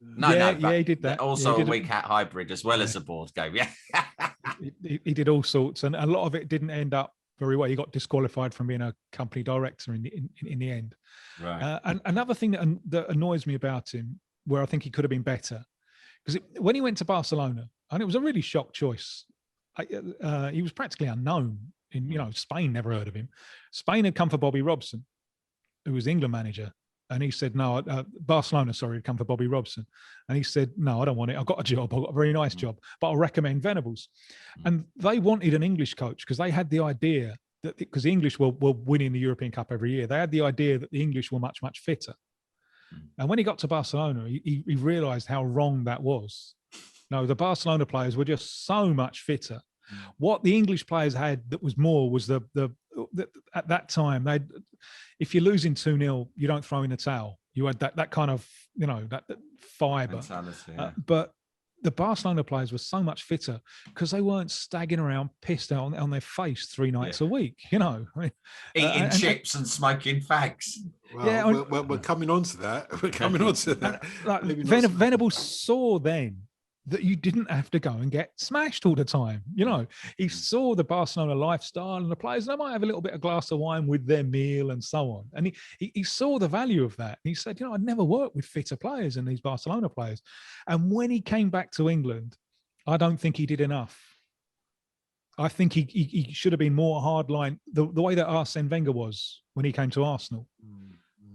No, he did that. Also a weak hat hybrid as well as a board game. Yeah, he did all sorts, and a lot of it didn't end up very well. He got disqualified from being a company director in the end. Right. And another thing that annoys me about him, where I think he could have been better, because when he went to Barcelona, and it was a really shock choice. He was practically unknown in Spain. Never heard of him. Spain had come for Bobby Robson, who was England manager. And he said, no, Barcelona, sorry, had come for Bobby Robson. And he said, no, I don't want it. I've got a job. I've got a very nice job, but I'll recommend Venables. And they wanted an English coach because they had the idea that, because the English were winning the European Cup every year, they had the idea that the English were much, much fitter. And when he got to Barcelona, he realized how wrong that was. No, the Barcelona players were just so much fitter. What the English players had that was more was the at that time, if you're losing 2-0, you don't throw in the towel. You had that kind of, that fibre. But the Barcelona players were so much fitter because they weren't staggering around pissed out on their face 3 nights a week, Eating chips and smoking fags. Well, we're coming on to that. We're coming on to that. Venables saw then that you didn't have to go and get smashed all the time. He saw the Barcelona lifestyle and the players, they might have a little bit of glass of wine with their meal and so on. And he saw the value of that. And he said, I'd never worked with fitter players than these Barcelona players. And when he came back to England, I don't think he did enough. I think he should have been more hardline, the way that Arsene Wenger was when he came to Arsenal.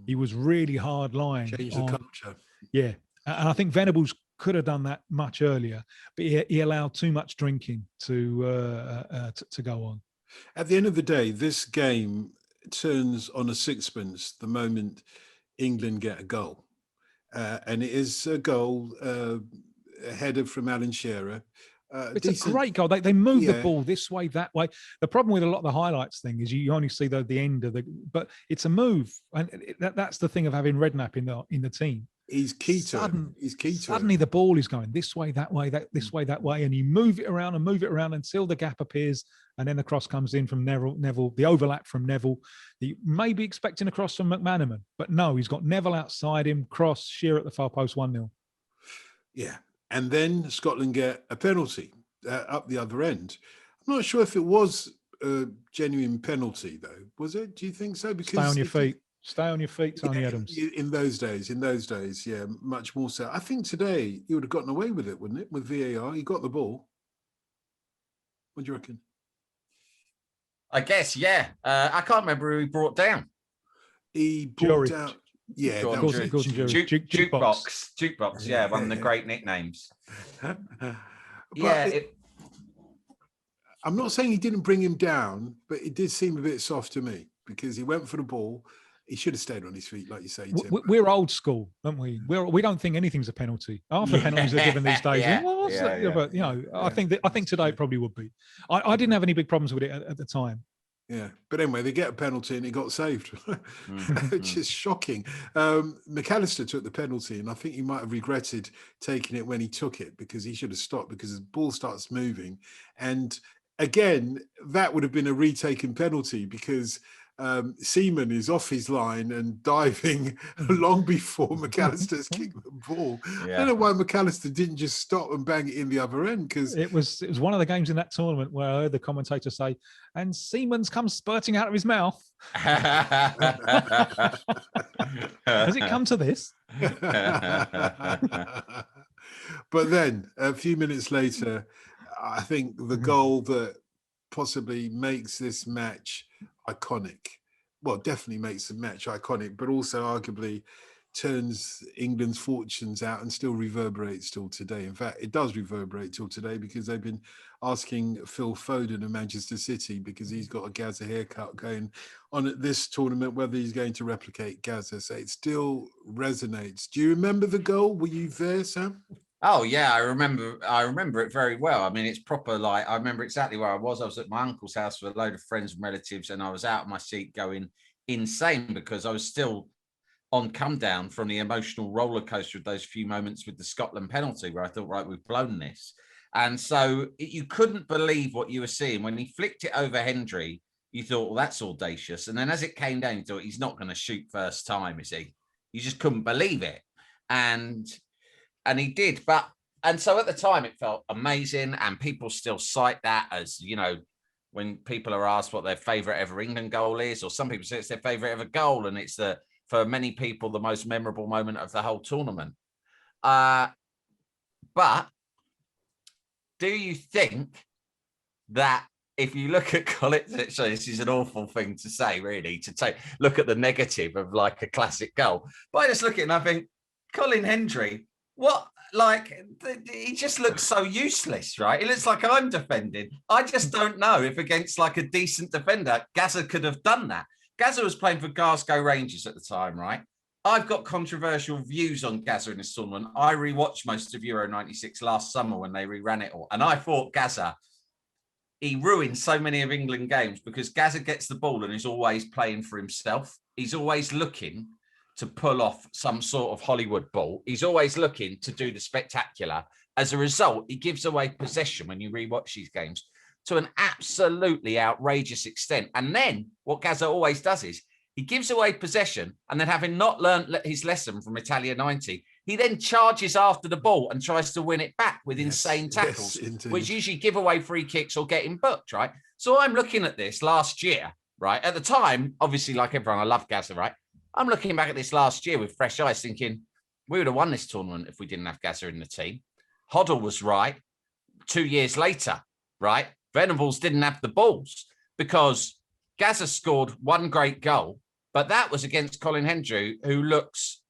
He was really hardline. Change the culture. Yeah. And I think Venables could have done that much earlier, but he allowed too much drinking to go on. At the end of the day, this game turns on a sixpence the moment England get a goal. And it is a goal, a header from Alan Shearer. It's a great goal. They move the ball this way, that way. The problem with a lot of the highlights thing is you only see the end of but it's a move. And that's the thing of having Redknapp in the team. He's key to it. He's key to it. Suddenly the ball is going this way, that way, this way, that way, and you move it around until the gap appears, and then the cross comes in from Neville, the overlap from Neville. He may be expecting a cross from McManaman, but no, he's got Neville outside him, cross, Shearer at the far post, 1-0. Yeah, and then Scotland get a penalty up the other end. I'm not sure if it was a genuine penalty, though. Was it? Do you think so? Because stay on your feet. Stay on your feet, Tony Adams. In those days, yeah, much more so. I think today he would have gotten away with it, wouldn't it? With VAR, he got the ball. What do you reckon? I guess, yeah. I can't remember who he brought down. He brought down. Yeah, Jukebox. Yeah, one of the great nicknames. I'm not saying he didn't bring him down, but it did seem a bit soft to me because he went for the ball. He should have stayed on his feet, like you say, Tim. We're old school, aren't we? We don't think anything's a penalty. Half the penalties are given these days. But I think today it probably would be. I didn't have any big problems with it at the time. Yeah, but anyway, they get a penalty and it got saved, which is shocking. McAllister took the penalty, and I think he might have regretted taking it when he took it, because he should have stopped, because the ball starts moving. And again, that would have been a retaken penalty, because Seaman is off his line and diving long before McAllister's kicked the ball. I don't know why McAllister didn't just stop and bang it in the other end, because it was one of the games in that tournament where I heard the commentator say, "And Seaman's come spurting out of his mouth." Has it come to this? But then a few minutes later, I think the goal that possibly makes this match iconic, well, definitely makes the match iconic, but also arguably turns England's fortunes out and still reverberates till today. In fact, it does reverberate till today, because they've been asking Phil Foden of Manchester City, because he's got a Gazza haircut going on at this tournament, whether he's going to replicate Gazza. So it still resonates. Do you remember the goal? Were you there, Sam? Oh yeah, I remember it very well. I mean, it's proper, like, I remember exactly where I was. I was at my uncle's house with a load of friends and relatives, and I was out of my seat going insane, because I was still on come down from the emotional roller coaster of those few moments with the Scotland penalty, where I thought, right, we've blown this. And so you couldn't believe what you were seeing. When he flicked it over Hendry, you thought, well, that's audacious. And then as it came down, you thought, he's not going to shoot first time, is he? You just couldn't believe it. And he did. And so at the time, it felt amazing. And people still cite that as, you know, when people are asked what their favourite ever England goal is, or some people say it's their favourite ever goal, and it's for many people, the most memorable moment of the whole tournament. But do you think that if you look at Colin, so this is an awful thing to say, really, to look at the negative of like a classic goal, but I just look at it and I think, Colin Hendry, what, like, he just looks so useless, right? It looks like I'm defending. I just don't know if against like a decent defender, Gazza could have done that. Gazza was playing for Glasgow Rangers at the time, right? I've got controversial views on Gazza in this tournament. I rewatched most of Euro 96 last summer when they reran it all. And I thought Gazza, he ruined so many of England games, because Gazza gets the ball and is always playing for himself. He's always looking to pull off some sort of Hollywood ball. He's always looking to do the spectacular. As a result, he gives away possession when you rewatch these games to an absolutely outrageous extent. And then what Gazza always does is he gives away possession, and then, having not learned his lesson from Italia 90, he then charges after the ball and tries to win it back with insane tackles, which usually give away free kicks or get him booked, right? So I'm looking at this last year, right? At the time, obviously, like everyone, I love Gazza, right? I'm looking back at this last year with fresh eyes, thinking we would have won this tournament if we didn't have Gazza in the team. Hoddle was right 2 years later, right? Venables didn't have the balls, because Gazza scored one great goal, but that was against Colin Hendry, who looks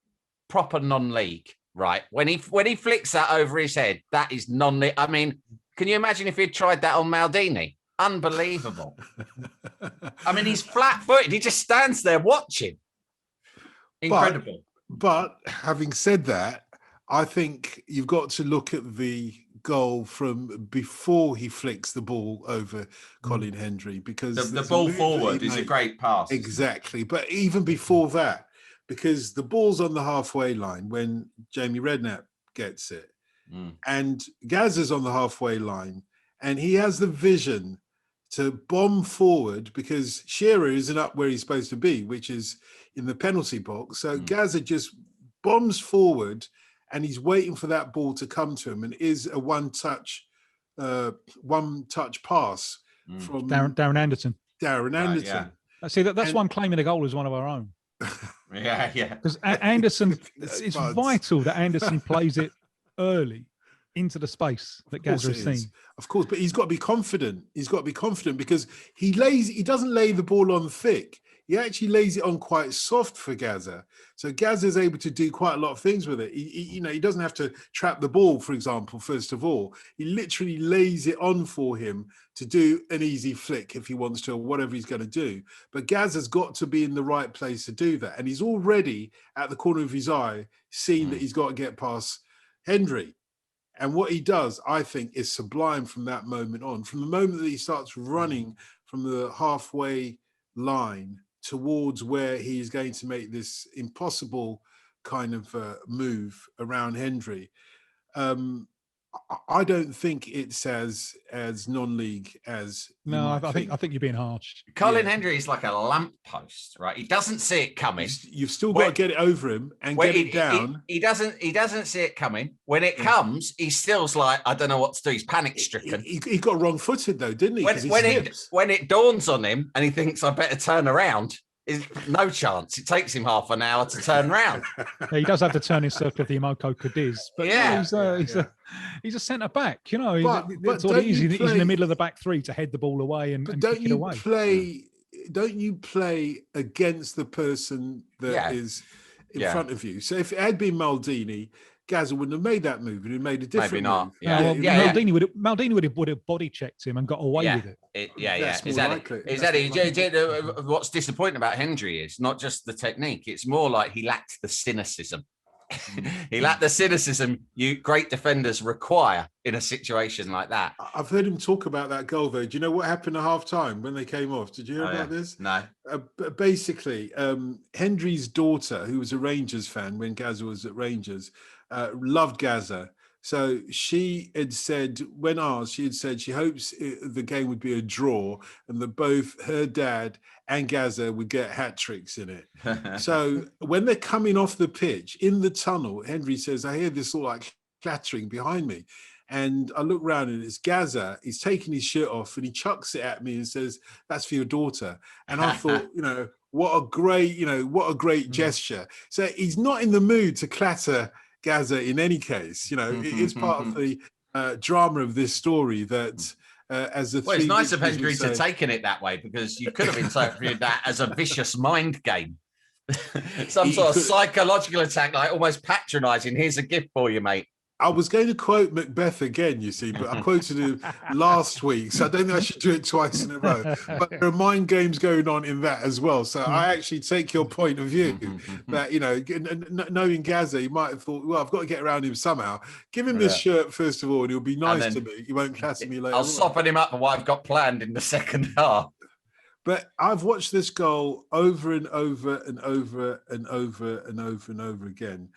proper non-league, right? When he flicks that over his head, that is non-league. I mean, can you imagine if he'd tried that on Maldini? Unbelievable. I mean, he's flat-footed. He just stands there watching. Incredible. But having said that, I think you've got to look at the goal from before he flicks the ball over Colin Hendry, because the ball forward is a great pass. Exactly. But even before that, because the ball's on the halfway line when Jamie Redknapp gets it, and Gazza's on the halfway line, and he has the vision to bomb forward, because Shearer isn't up where he's supposed to be, which is in the penalty box. So Gazza just bombs forward, and he's waiting for that ball to come to him, and is a one-touch pass from Darren Anderton. Yeah. See, that's why I'm claiming the goal as one of our own. Yeah. Because Anderson, it's vital that Anderson plays it early into the space that Gazza has seen. Of course, but he's got to be confident. He's got to be confident, because he doesn't lay the ball on thick. He actually lays it on quite soft for Gazza. So Gazza is able to do quite a lot of things with it. He doesn't have to trap the ball, for example, first of all. He literally lays it on for him to do an easy flick if he wants to, or whatever he's going to do. But Gazza's got to be in the right place to do that. And he's already, at the corner of his eye, seen that he's got to get past Hendry. And what he does, I think, is sublime from that moment on. From the moment that he starts running from the halfway line towards where he's going to make this impossible kind of move around Hendry. I don't think it's as non-league as no. I think you're being harsh. Colin Hendry is like a lamppost, right? He doesn't see it coming. You've still got to get it over him and get it down. He doesn't see it coming. When it comes, he still's like, I don't know what to do. He's panic stricken. He got wrong-footed though, didn't he? When it dawns on him and he thinks I better turn around, is no chance. It takes him half an hour to turn around. Yeah, he does have the turning circle of the Imoko Cadiz, but he's a centre back. You know, that's what he is. He's in the middle of the back three to head the ball away and kick it away. Don't you play against the person that is in front of you? So if it had been Maldini, Gazza wouldn't have made that move. He'd made a different Maybe not. move. Maldini would have body checked him and got away with it. Exactly. What's disappointing about Hendry is not just the technique; it's more like he lacked the cynicism. He lacked the cynicism great defenders require in a situation like that. I've heard him talk about that goal though. Do you know what happened at half time when they came off? Did you hear about this? No. Basically, Hendry's daughter, who was a Rangers fan when Gazza was at Rangers, loved Gazza. So she had said, when asked, she had said she hopes the game would be a draw and that both her dad and Gazza would get hat tricks in it. So when they're coming off the pitch in the tunnel, Hendry says, I hear this all like clattering behind me. And I look around and it's Gazza. He's taking his shirt off and he chucks it at me and says, that's for your daughter. And I thought, what a great gesture. So he's not in the mood to clatter Gazza in any case. It is part of the drama of this story that it's nice of Hendry to taken it that way, because you could have interpreted that as a vicious mind game. Some sort of psychological attack, like almost patronizing. Here's a gift for you, mate. I was going to quote Macbeth again, you see, but I quoted him last week, so I don't think I should do it twice in a row. But there are mind games going on in that as well. So I actually take your point of view that, knowing Gazza, you might have thought, well, I've got to get around him somehow. Give him this shirt, first of all, and he'll be nice to me. He won't clatter me later. I'll soften him up for what I've got planned in the second half. But I've watched this goal over and over and over and over and over and over again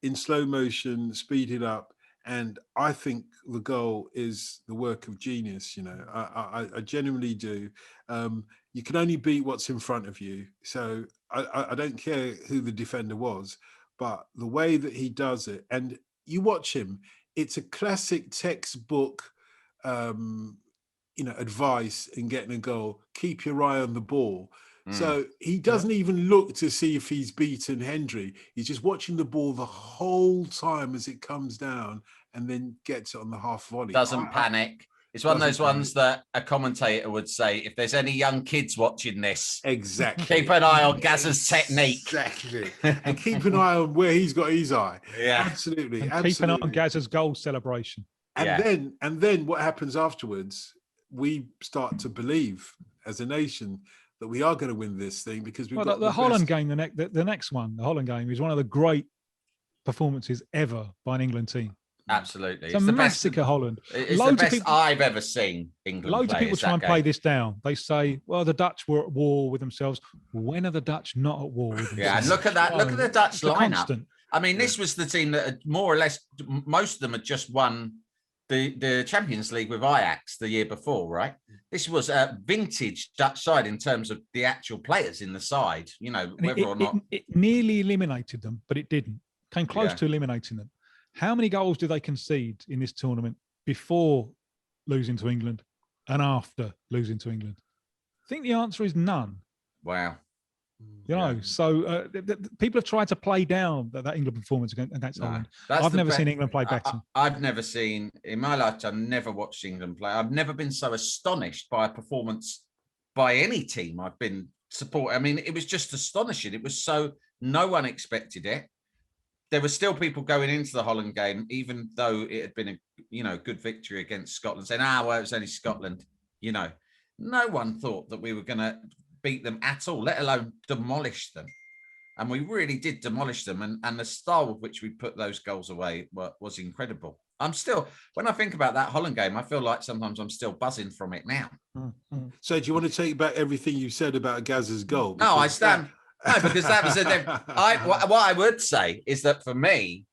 in slow motion, speeded up. And I think the goal is the work of genius. I genuinely do. You can only beat what's in front of you. So I don't care who the defender was, but the way that he does it, and you watch him, it's a classic textbook, advice in getting a goal. Keep your eye on the ball. So he doesn't even look to see if he's beaten Hendry. He's just watching the ball the whole time as it comes down and then gets it on the half volley. Doesn't panic. It's one of those ones that a commentator would say, if there's any young kids watching this, exactly, keep an eye on Gazza's technique. Exactly. And keep an eye on where he's got his eye. Yeah. Absolutely. Keep an eye on Gazza's goal celebration. And then what happens afterwards, we start to believe as a nation that we are going to win this thing, because we've got the Holland game, the next one, the Holland game is one of the great performances ever by an England team. Absolutely. It's a massacre, Holland. It's the best I've ever seen England Loads play. of people try and play this down. They say, well, the Dutch were at war with themselves. When are the Dutch not at war with themselves? Yeah, and look at that. Look at the Dutch lineup. I mean, this was the team that had more or less, most of them had just won the Champions League with Ajax the year before, right? This was a vintage Dutch side in terms of the actual players in the side, whether or not. It nearly eliminated them, but it didn't. Came close to eliminating them. How many goals did they concede in this tournament before losing to England and after losing to England? I think the answer is none. Wow. So people have tried to play down that England performance against Holland. I've never seen England play better. I've never seen, in my life, I've never watched England play. I've never been so astonished by a performance by any team I've been supporting. I mean, it was just astonishing. It was so, no one expected it. There were still people going into the Holland game, even though it had been a good victory against Scotland, saying, well, it was only Scotland. No one thought that we were going to beat them at all, let alone demolish them. And we really did demolish them. And the style with which we put those goals away was incredible. I'm still, when I think about that Holland game, I feel like sometimes I'm still buzzing from it now. So do you want to take back everything you said about Gazza's goal? No, I Because stand. No, because that was what I would say is that for me,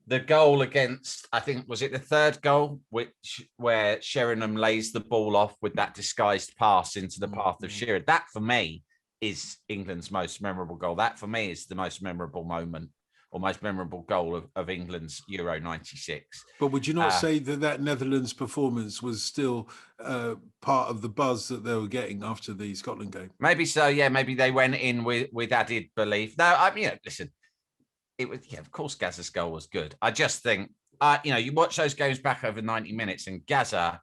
the goal against, I think, was it the third goal, where Sheringham lays the ball off with that disguised pass into the path of Shearer. That for me is England's most memorable goal. That for me is the most memorable moment or most memorable goal of England's Euro 96. But would you not say that Netherlands performance was still part of the buzz that they were getting after the Scotland game? Maybe so, yeah. Maybe they went in with added belief. No, I mean, listen, it was, of course, Gazza's goal was good. I just think, you watch those games back over 90 minutes and Gazza,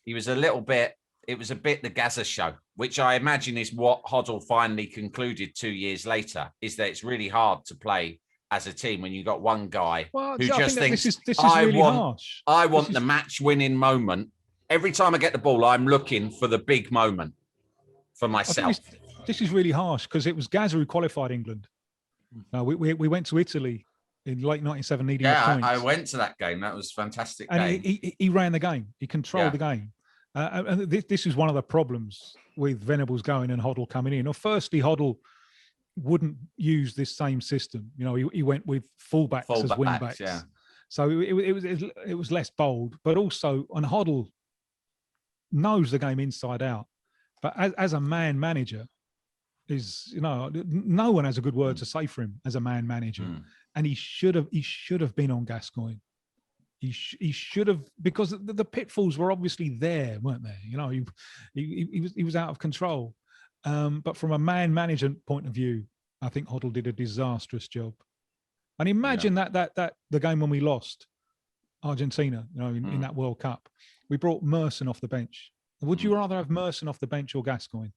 it was a bit the Gazza show, which I imagine is what Hoddle finally concluded 2 years later, is that it's really hard to play as a team when you've got one guy who just thinks, this is really harsh. I want the match-winning moment. Every time I get the ball, I'm looking for the big moment for myself. This is really harsh because it was Gazza who qualified England. We went to Italy in late 97 needing the points. I went to that game. That was a fantastic and game. He ran the game. He controlled the game. And this is one of the problems with Venables going and Hoddle coming in. Or firstly, Hoddle wouldn't use this same system. He went with fullbacks as wingbacks. Yeah. So it was less bold, but also, and Hoddle knows the game inside out. But as a man manager, no one has a good word to say for him as a man manager, and he should have been on Gascoigne. He should have, because the pitfalls were obviously there, weren't there? He was out of control. But from a man management point of view, I think Hoddle did a disastrous job. And imagine that the game when we lost Argentina, in that World Cup, we brought Merson off the bench. Would you rather have Merson off the bench or Gascoigne?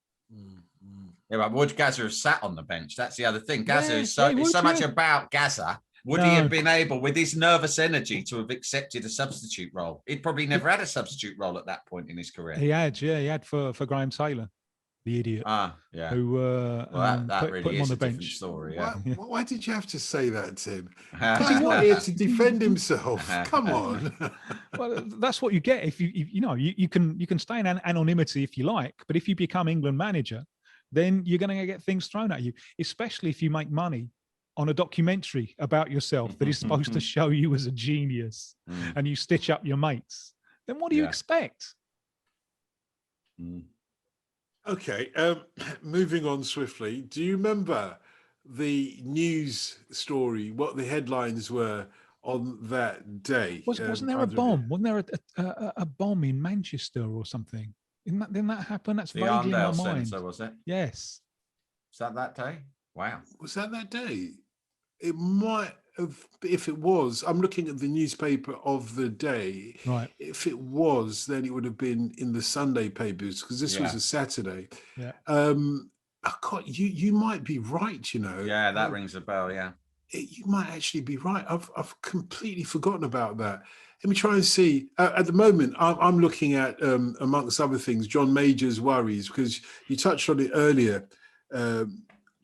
Yeah, but would Gazza have sat on the bench? That's the other thing. Gazza is so much about Gazza. Would he have been able, with his nervous energy, to have accepted a substitute role? He'd probably never had a substitute role at that point in his career. He had for Graham Taylor, the idiot. Who put him on the bench. Story, why did you have to say that, Tim? Because he's not here to defend himself. Come on. Well, that's what you get if you can stay in anonymity if you like, but if you become England manager, then you're going to get things thrown at you, especially if you make money on a documentary about yourself that is supposed to show you as a genius and you stitch up your mates. Then what do you expect? Okay, moving on swiftly. Do you remember the news story, what the headlines were on that day? Wasn't there a bomb? Wasn't there a bomb in Manchester or something? Didn't that happen? That's vaguely in my mind. Centre, was it? Yes. Was that day? Wow. Was that day? It might have, if it was, I'm looking at the newspaper of the day. Right. If it was, then it would have been in the Sunday papers because this was a Saturday. Yeah. God, you might be right, Yeah, that rings a bell, yeah. You might actually be right. I've completely forgotten about that. Let me try and see. At the moment, I'm looking at, amongst other things, John Major's worries, because you touched on it earlier,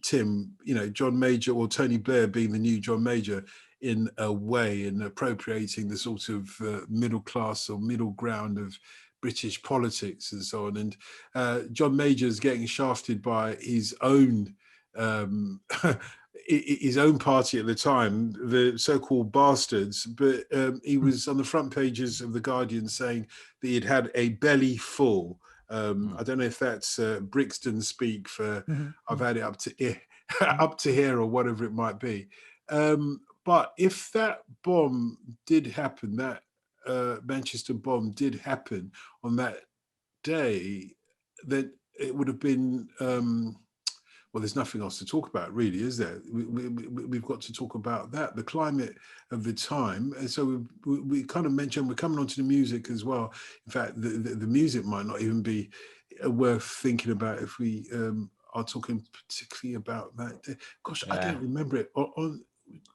Tim, John Major or Tony Blair being the new John Major in a way and appropriating the sort of middle class or middle ground of British politics and so on. And John Major is getting shafted by his own party at the time, the so-called bastards, but he was on the front pages of The Guardian saying that he'd had a belly full. I don't know if that's Brixton speak for I've had it up to here or whatever it might be. But if that bomb did happen, that Manchester bomb did happen on that day, then it would have been well, there's nothing else to talk about, really, is there? We've got to talk about that, the climate of the time. And so we kind of mentioned, we're coming on to the music as well. In fact, the music might not even be worth thinking about if we are talking particularly about that. Gosh, I don't remember it. On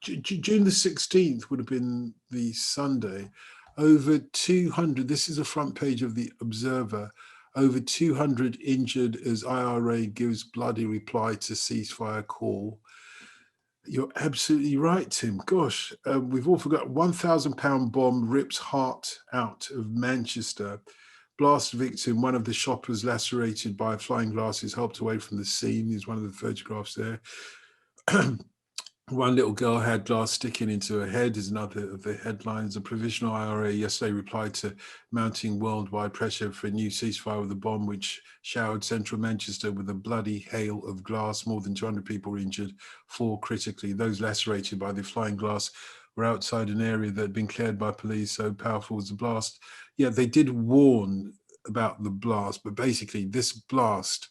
June the 16th would have been the Sunday. Over 200, this is the front page of the Observer, over 200 injured as IRA gives bloody reply to ceasefire call. You're absolutely right, Tim. Gosh, we've all forgotten. £1,000 bomb rips heart out of Manchester. Blast victim, one of the shoppers lacerated by flying glass, is helped away from the scene. Is one of the photographs there. One little girl had glass sticking into her head is another of the headlines. A provisional IRA yesterday replied to mounting worldwide pressure for a new ceasefire with a bomb which showered central Manchester with a bloody hail of glass. More than 200 people were injured, 4 critically. Those lacerated by the flying glass were outside an area that had been cleared by police, so powerful was the blast. Yeah, they did warn about the blast, but basically this blast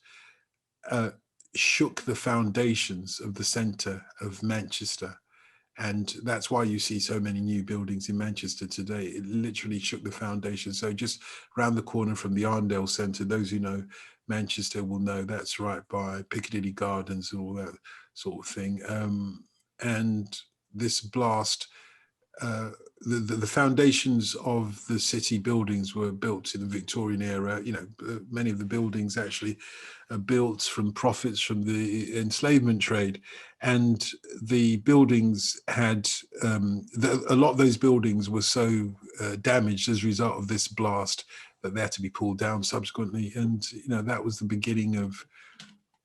shook the foundations of the centre of Manchester. And that's why you see so many new buildings in Manchester today. It literally shook the foundation. So just round the corner from the Arndale Centre, those who know Manchester will know that's right by Piccadilly Gardens and all that sort of thing. And this blast, the foundations of the city buildings were built in the Victorian era. You know, many of the buildings actually are built from profits from the enslavement trade, and the buildings had a lot of those buildings were so damaged as a result of this blast that they had to be pulled down subsequently. And you know, that was the beginning of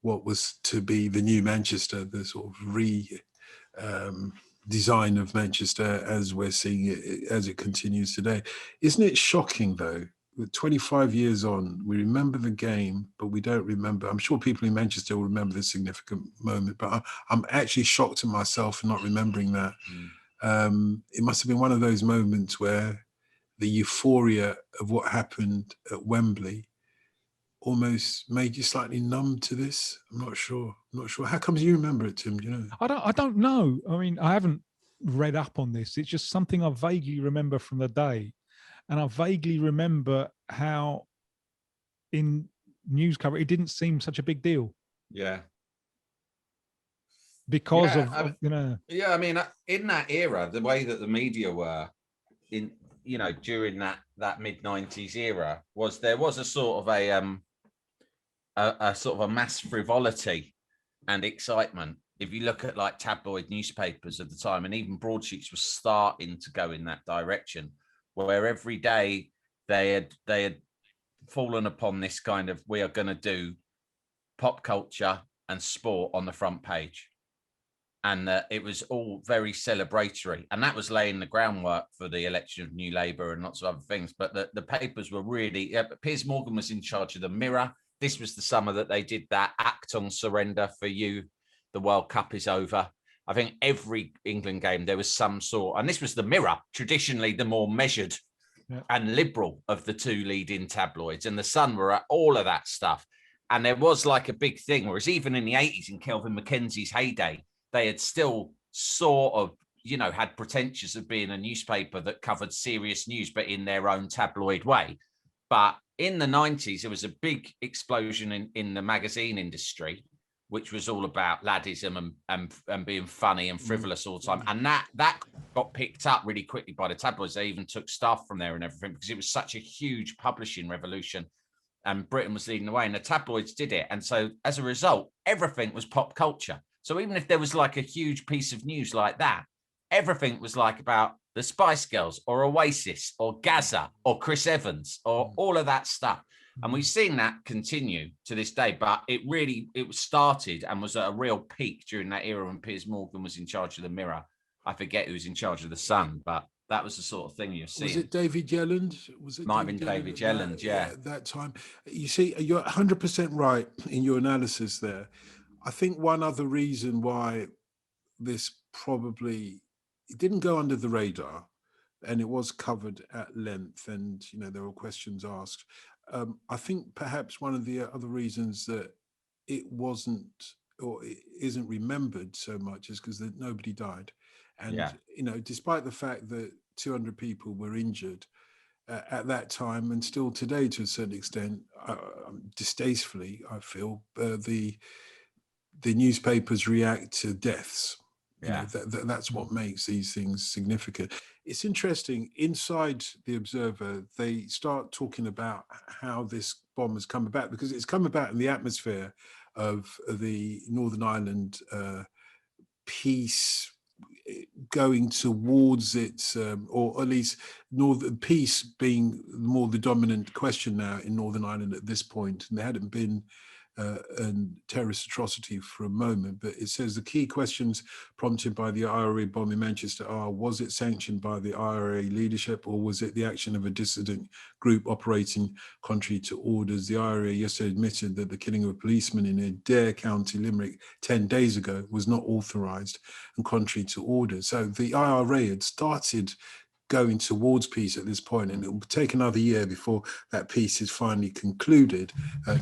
what was to be the new Manchester, the sort of design of Manchester as we're seeing it, as it continues today. Isn't it shocking, though, that 25 years on, we remember the game, but we don't remember. I'm sure people in Manchester will remember this significant moment, but I'm actually shocked at myself for not remembering that. It must have been one of those moments where the euphoria of what happened at Wembley almost made you slightly numb to this. I'm not sure. How comes you remember it, Tim? Do you know? I don't know. I mean, I haven't read up on this. It's just something I vaguely remember from the day. And I vaguely remember how in news cover, it didn't seem such a big deal. Yeah. Because of, you know. Yeah, I mean, in that era, the way that the media were in, you know, during that mid-90s era there was a sort of a sort of a mass frivolity and excitement. If you look at like tabloid newspapers at the time, and even broadsheets were starting to go in that direction, where every day they had fallen upon this kind of, we are going to do pop culture and sport on the front page. And it was all very celebratory. And that was laying the groundwork for the election of New Labour and lots of other things. But the papers were really, Piers Morgan was in charge of the Mirror. This was the summer that they did that act on surrender for you. The World Cup is over. I think every England game, there was some sort, and this was the Mirror, traditionally the more measured and liberal of the two leading tabloids. And the Sun were at all of that stuff. And there was like a big thing, whereas even in the 80s, in Kelvin Mackenzie's heyday, they had still sort of, you know, had pretensions of being a newspaper that covered serious news, but in their own tabloid way. But in the 90s, there was a big explosion in the magazine industry, which was all about laddism and being funny and frivolous all the time. And that got picked up really quickly by the tabloids. They even took staff from there and everything, because it was such a huge publishing revolution. And Britain was leading the way, and the tabloids did it. And so as a result, everything was pop culture. So even if there was like a huge piece of news like that, everything was like about the Spice Girls or Oasis or Gazza or Chris Evans or all of that stuff. And we've seen that continue to this day, but it was started and was at a real peak during that era when Piers Morgan was in charge of the Mirror. I forget who was in charge of the Sun, but that was the sort of thing you're seeing. Was it David Yelland? Might have been David Yelland, yeah. At that time. You see, you're 100% right in your analysis there. I think one other reason why this probably it didn't go under the radar, and it was covered at length, and you know there were questions asked. I think perhaps one of the other reasons that it wasn't or it isn't remembered so much is because nobody died, and you know, despite the fact that 200 people were injured at that time, and still today to a certain extent, distastefully, I feel the newspapers react to deaths. You know, that's what makes these things significant. It's interesting, inside the Observer, they start talking about how this bomb has come about, because it's come about in the atmosphere of the Northern Ireland peace going towards its, or at least Northern peace being more the dominant question now in Northern Ireland at this point, and there hadn't been a terrorist atrocity for a moment, but it says the key questions prompted by the IRA bomb in Manchester are: was it sanctioned by the IRA leadership, or was it the action of a dissident group operating contrary to orders? The IRA yesterday admitted that the killing of a policeman in Adair, County Limerick 10 days ago was not authorised and contrary to orders. So the IRA had started going towards peace at this point, and it will take another year before that peace is finally concluded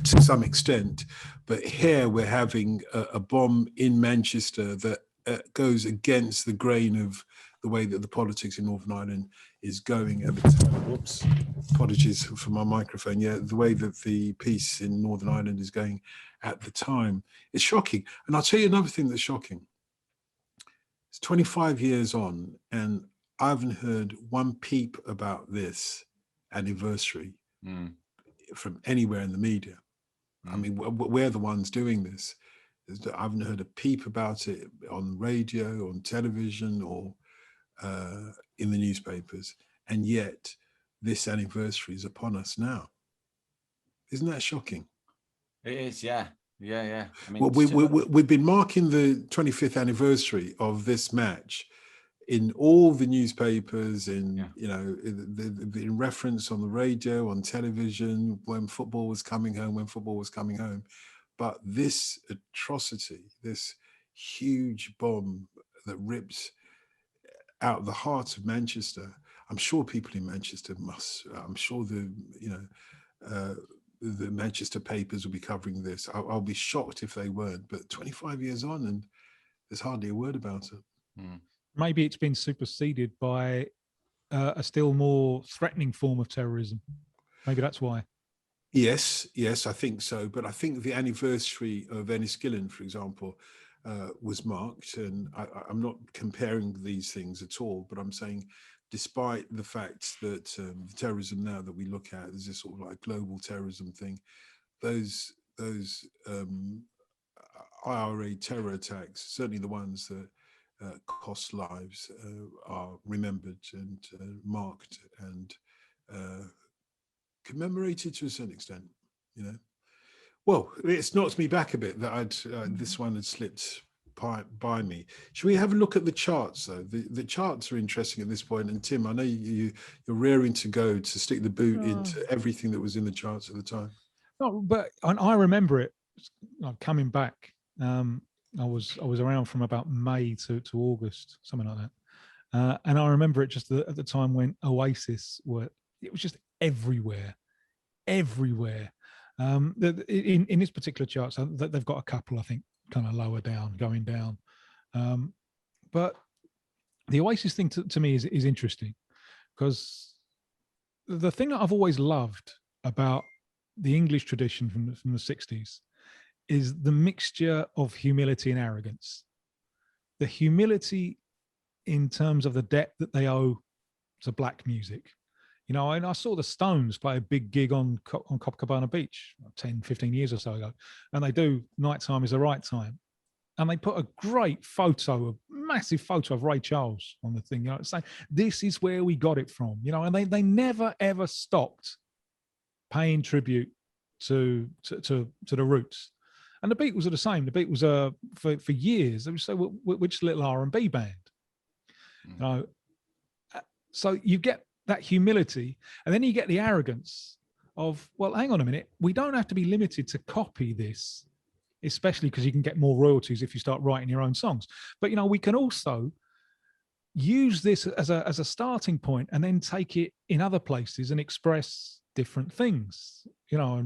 to some extent. But here we're having a bomb in Manchester that goes against the grain of the way that the politics in Northern Ireland is going at the time. Whoops, apologies for my microphone. Yeah, the way that the peace in Northern Ireland is going at the time. It's shocking. And I'll tell you another thing that's shocking. It's 25 years on, and I haven't heard one peep about this anniversary from anywhere in the media. I mean, we're the ones doing this. I haven't heard a peep about it on radio, on television, or in the newspapers. And yet, this anniversary is upon us now. Isn't that shocking? It is, yeah. I mean, well, we've been marking the 25th anniversary of this match in all the newspapers, in in reference on the radio, on television, when football was coming home, but this atrocity, this huge bomb that rips out the heart of Manchester. I'm sure people in Manchester I'm sure the Manchester papers will be covering this. I'll be shocked if they weren't, but 25 years on and there's hardly a word about it. Maybe it's been superseded by a still more threatening form of terrorism. Maybe that's why. Yes, I think so. But I think the anniversary of Enniskillen, for example, was marked. And I'm not comparing these things at all, but I'm saying despite the fact that the terrorism now that we look at is this sort of like global terrorism thing, those IRA terror attacks, certainly the ones that cost lives, are remembered and marked and commemorated to a certain extent, Well, it's knocked me back a bit that this one had slipped by me. Should we have a look at the charts, though? The charts are interesting at this point. And Tim, I know you're raring to go to stick the boot into everything that was in the charts at the time. No, but I remember it coming back. I was around from about May to August, something like that. And I remember it just at the time when Oasis it was just everywhere. In this particular chart, so they've got a couple, I think, kind of lower down, going down. But the Oasis thing to me is interesting, because the thing that I've always loved about the English tradition from the 60s is the mixture of humility and arrogance. The humility in terms of the debt that they owe to black music. And I saw the Stones play a big gig on Copacabana Beach 10, 15 years or so ago. And they do Nighttime is the Right Time. And they put a great photo, a massive photo of Ray Charles on the thing, saying, this is where we got it from, and they never, ever stopped paying tribute to the roots. And the Beatles are the same. The Beatles are, for years, they would say, which little R&B band? So you get that humility, and then you get the arrogance of, well, hang on a minute, we don't have to be limited to copy this, especially because you can get more royalties if you start writing your own songs. But we can also use this as a starting point, and then take it in other places and express different things. Why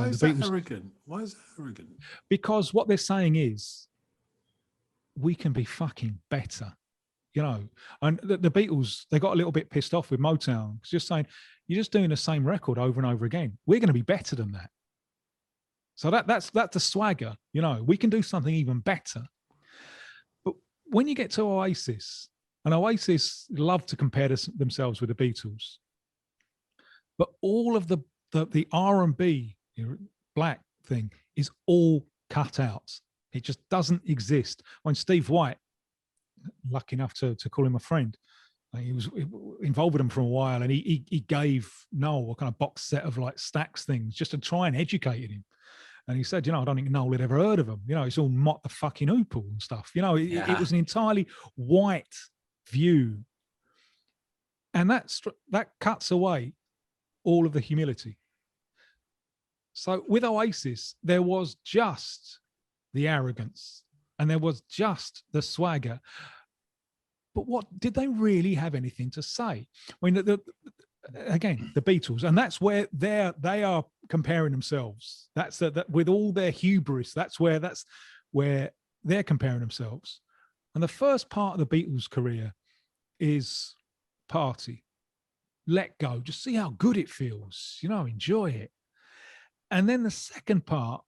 is that arrogant? Why is that arrogant? Because what they're saying is, we can be fucking better. And the Beatles, they got a little bit pissed off with Motown. It's just saying, you're just doing the same record over and over again. We're going to be better than that. So that's the swagger. We can do something even better. But when you get to Oasis, and Oasis love to compare themselves with the Beatles, but all of the R&B black thing is all cut out. It just doesn't exist. When Steve White, lucky enough to call him a friend, he was involved with him for a while, and he gave Noel a kind of box set of like Stax things just to try and educate him. And he said, I don't think Noel had ever heard of them. It's all Mott the fucking Hoople and stuff. It was an entirely white view. And that cuts away all of the humility. So with Oasis, there was just the arrogance and there was just the swagger. But what did they really have anything to say? I mean, again, the Beatles, and that's where they are comparing themselves. That's that with all their hubris. That's where they're comparing themselves. And the first part of the Beatles' career is party, let go, just see how good it feels. Enjoy it. And then the second part,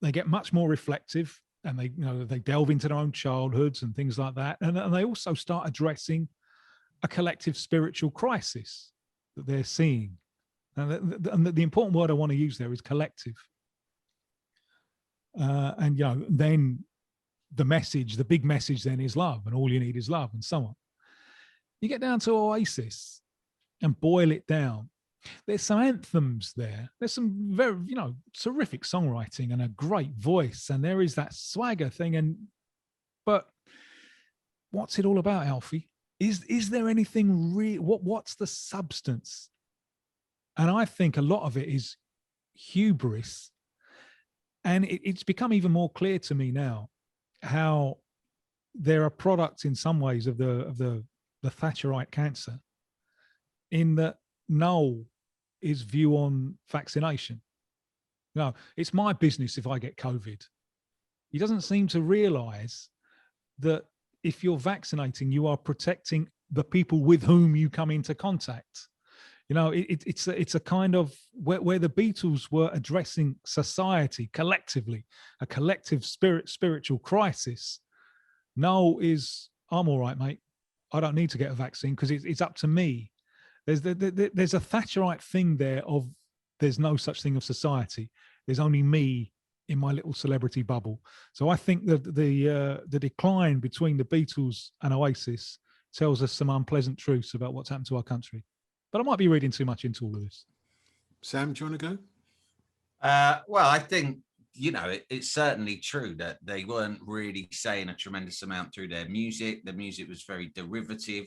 they get much more reflective, and they delve into their own childhoods and things like that. And they also start addressing a collective spiritual crisis that they're seeing. And the important word I want to use there is collective. And then the big message then is love, and all you need is love, and so on. You get down to Oasis and boil it down. There's some anthems there. There's some very, terrific songwriting and a great voice, and there is that swagger thing. But what's it all about, Alfie? Is there anything real? What's the substance? And I think a lot of it is hubris. And it's become even more clear to me now how they're a product in some ways of the Thatcherite cancer, in that Noel, his view on vaccination. It's my business if I get COVID. He doesn't seem to realize that if you're vaccinating, you are protecting the people with whom you come into contact. It's a kind of where the Beatles were addressing society collectively, a collective spiritual crisis. Noel is, I'm all right, mate. I don't need to get a vaccine because it's up to me. There's a Thatcherite thing there of there's no such thing of society. There's only me in my little celebrity bubble. So I think that the decline between the Beatles and Oasis tells us some unpleasant truths about what's happened to our country. But I might be reading too much into all of this. Sam, do you want to go? Well, I think, it's certainly true that they weren't really saying a tremendous amount through their music. The music was very derivative.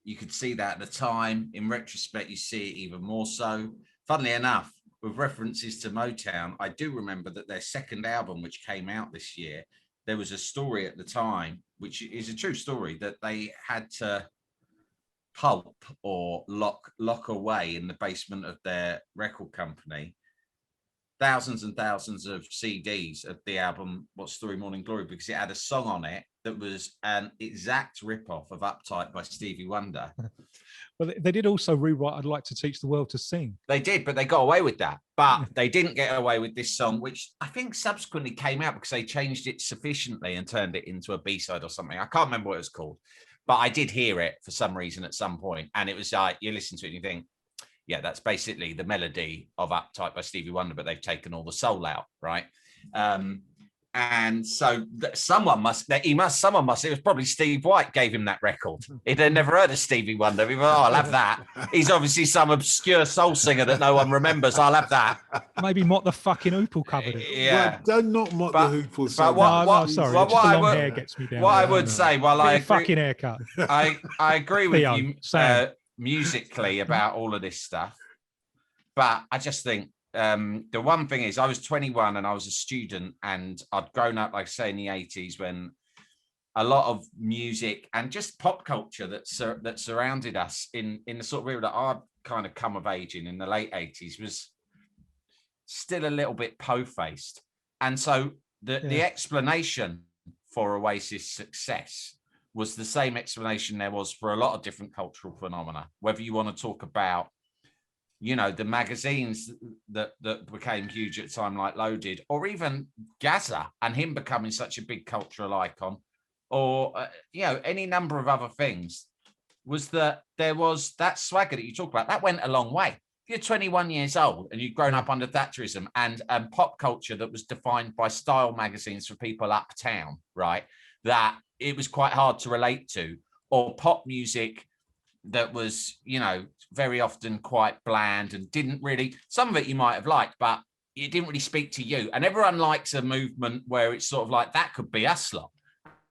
You could see that at the time. In retrospect, you see it even more so. Funnily enough, with references to Motown, I do remember that their second album, which came out this year, there was a story at the time, which is a true story, that they had to pulp or lock away in the basement of their record company thousands and thousands of CDs of the album What Story Morning Glory, because it had a song on it that was an exact rip-off of Uptight by Stevie Wonder. Well, they did also rewrite I'd Like to Teach the World to Sing. They did, but they got away with that. But they didn't get away with this song, which I think subsequently came out because they changed it sufficiently and turned it into a B-side or something. I can't remember what it was called, but I did hear it for some reason at some point, and it was like, you listen to it and you think, yeah, that's basically the melody of Uptight by Stevie Wonder, but they've taken all the soul out, right? And so someone must, it was probably Steve White gave him that record. He'd never heard of Stevie Wonder. He thought, I'll have that. He's obviously some obscure soul singer that no one remembers. I'll have that. Maybe Mott the fucking Hoople covered it. Yeah. Well, don't Mott the Hoople. No, sorry. Just the long hair gets me down. What I would say, while I agree, fucking haircut. I agree with Theo, you musically about all of this stuff, but I just think the one thing is I was 21 and I was a student, and I'd grown up, like I say, in the 80s when a lot of music and just pop culture that surrounded us in the sort of era that I'd kind of come of age in the late 80s was still a little bit po-faced. And so the explanation for Oasis' success was the same explanation there was for a lot of different cultural phenomena, whether you want to talk about, the magazines that became huge at the time, like Loaded, or even Gazza and him becoming such a big cultural icon, or, any number of other things, was that there was that swagger that you talk about, that went a long way. you're 21 years old and you've grown up under Thatcherism and pop culture that was defined by style magazines for people uptown, right? That it was quite hard to relate to, or pop music that was, you know, very often quite bland and didn't really, some of it you might have liked, but it didn't really speak to you. And everyone likes a movement where it's sort of like, that could be us lot.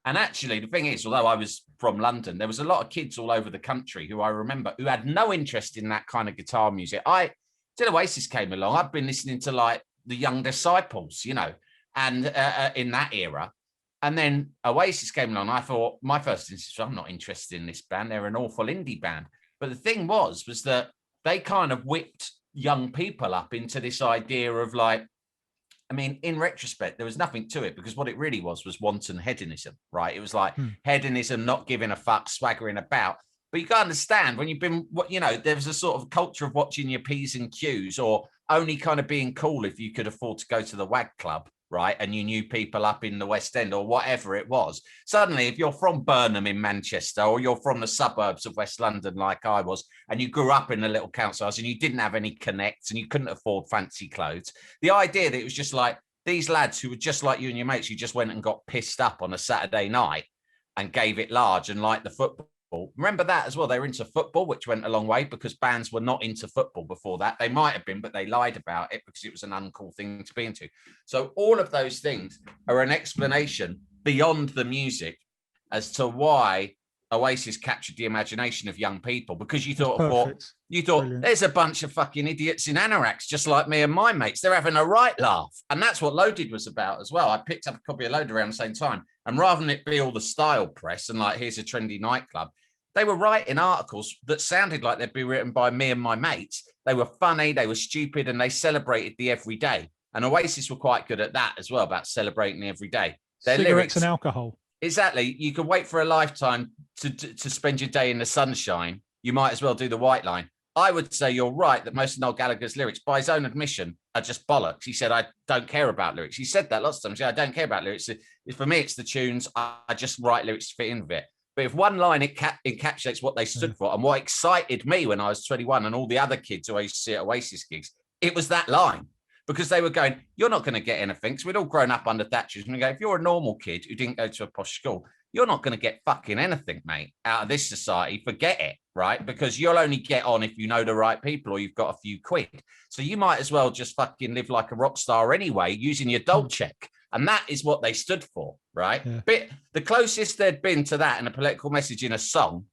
And actually, the thing is, although I was from London, there was a lot of kids all over the country who I remember who had no interest in that kind of guitar music. Till Oasis came along, I've been listening to like the Young Disciples, you know, and in that era. And then Oasis came along. I thought, my first instinct was, I'm not interested in this band. They're an awful indie band. But the thing was that they kind of whipped young people up into this idea of like, I mean, in retrospect, there was nothing to it because what it really was wanton hedonism, right? It was like hedonism, not giving a fuck, swaggering about. But you got to understand when you've been, you know, there's a sort of culture of watching your P's and Q's or only kind of being cool if you could afford to go to the WAG club, right? And you knew people up in the West End or whatever it was. Suddenly, if you're from Burnham in Manchester or you're from the suburbs of West London like I was, and you grew up in a little council house and you didn't have any connects and you couldn't afford fancy clothes, the idea that it was just like these lads who were just like you and your mates, who just went and got pissed up on a Saturday night and gave it large and liked the football. Remember that as well. They were into football, which went a long way because bands were not into football before that. They might have been, but they lied about it because it was an uncool thing to be into. So all of those things are an explanation beyond the music as to why Oasis captured the imagination of young people, because you thought Brilliant. There's a bunch of fucking idiots in anoraks just like me and my mates. They're having a right laugh. And that's what Loaded was about as well. I picked up a copy of Loaded around the same time. And rather than it be all the style press and like, here's a trendy nightclub, they were writing articles that sounded like they'd be written by me and my mates. They were funny, they were stupid, and they celebrated the everyday. And Oasis were quite good at that as well, about celebrating the everyday. Their Cigarettes lyrics, and alcohol. Exactly. You could wait for a lifetime to spend your day in the sunshine. You might as well do the White Line. I would say you're right that most of Noel Gallagher's lyrics, by his own admission, are just bollocks. He said, I don't care about lyrics. He said that lots of times. I don't care about lyrics. For me, it's the tunes. I just write lyrics to fit in with it. But if one line encapsulates what they stood for and what excited me when I was 21 and all the other kids who I used to see at Oasis gigs, it was that line. Because they were going, you're not going to get anything. So we'd all grown up under Thatcherism. And go, if you're a normal kid who didn't go to a posh school, you're not going to get fucking anything, mate, out of this society. Forget it, right? Because you'll only get on if you know the right people or you've got a few quid. So you might as well just fucking live like a rock star anyway, using your dole check. And that is what they stood for, right? Yeah. But the closest they'd been to that in a political message in a song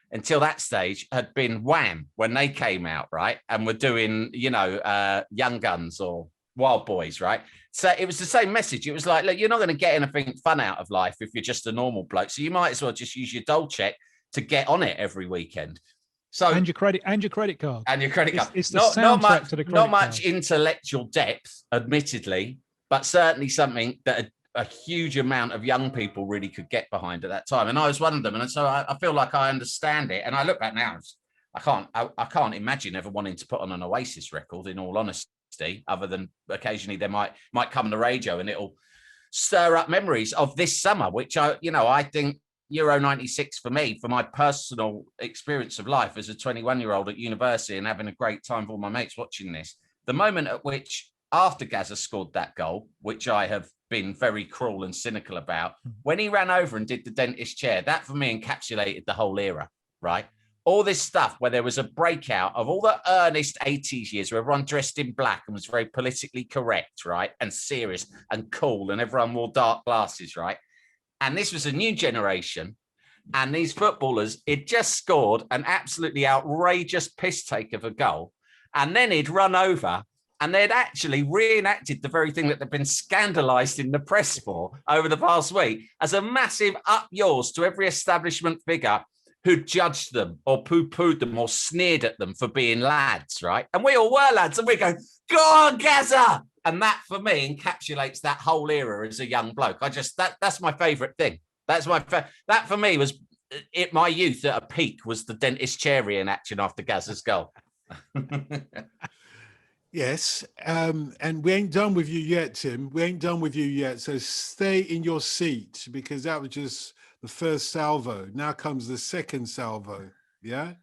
until that stage had been Wham when they came out, right? And were doing, you know, Young Guns or Wild Boys, right? So it was the same message. It was like, look, you're not going to get anything fun out of life if you're just a normal bloke. So you might as well just use your dole check to get on it every weekend. So and your credit card. And your credit card. It's the soundtrack to the credit not much card. Intellectual depth, admittedly, but certainly something that a huge amount of young people really could get behind at that time. And I was one of them. And so I feel like I understand it. And I look back now, I can't imagine ever wanting to put on an Oasis record, in all honesty, other than occasionally they might come on the radio and it'll stir up memories of this summer, which I think Euro 96 for me, for my personal experience of life as a 21-year-old at university and having a great time with all my mates watching this, the moment at which, after Gazza scored that goal, which I have been very cruel and cynical about, when he ran over and did the dentist chair, that for me encapsulated the whole era, right? All this stuff where there was a breakout of all the earnest 80s years where everyone dressed in black and was very politically correct, right? And serious and cool, and everyone wore dark glasses, right? And this was a new generation. And these footballers, it just scored an absolutely outrageous piss take of a goal. And then he'd run over and they'd actually reenacted the very thing that they've been scandalized in the press for over the past week as a massive up yours to every establishment figure who judged them or poo-pooed them or sneered at them for being lads, right? And we all were lads, and we're going, go on, Gazza! And that, for me, encapsulates that whole era as a young bloke. That's my favourite thing. That, for me, was my youth at a peak, was the dentist chair reenaction after Gazza's goal. Yes, and we ain't done with you yet, Tim. We ain't done with you yet. So stay in your seat, because that was just the first salvo. Now comes the second salvo. Yeah,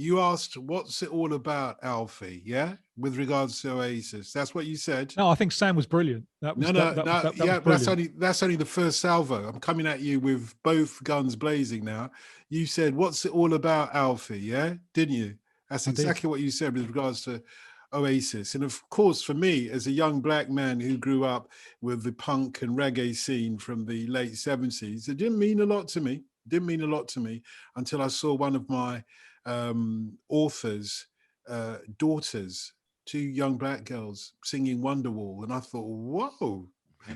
You asked, what's it all about, Alfie? Yeah, with regards to Oasis. That's what you said. No, I think Sam was brilliant. That was No. that Yeah, was but that's only the first salvo. I'm coming at you with both guns blazing now. You said, what's it all about, Alfie? Yeah, didn't you? That's exactly what you said with regards to Oasis. And of course, for me, as a young black man who grew up with the punk and reggae scene from the late 70s, it didn't mean a lot to me. Didn't mean a lot to me until I saw one of my authors' daughters, two young black girls, singing Wonderwall. And I thought, whoa,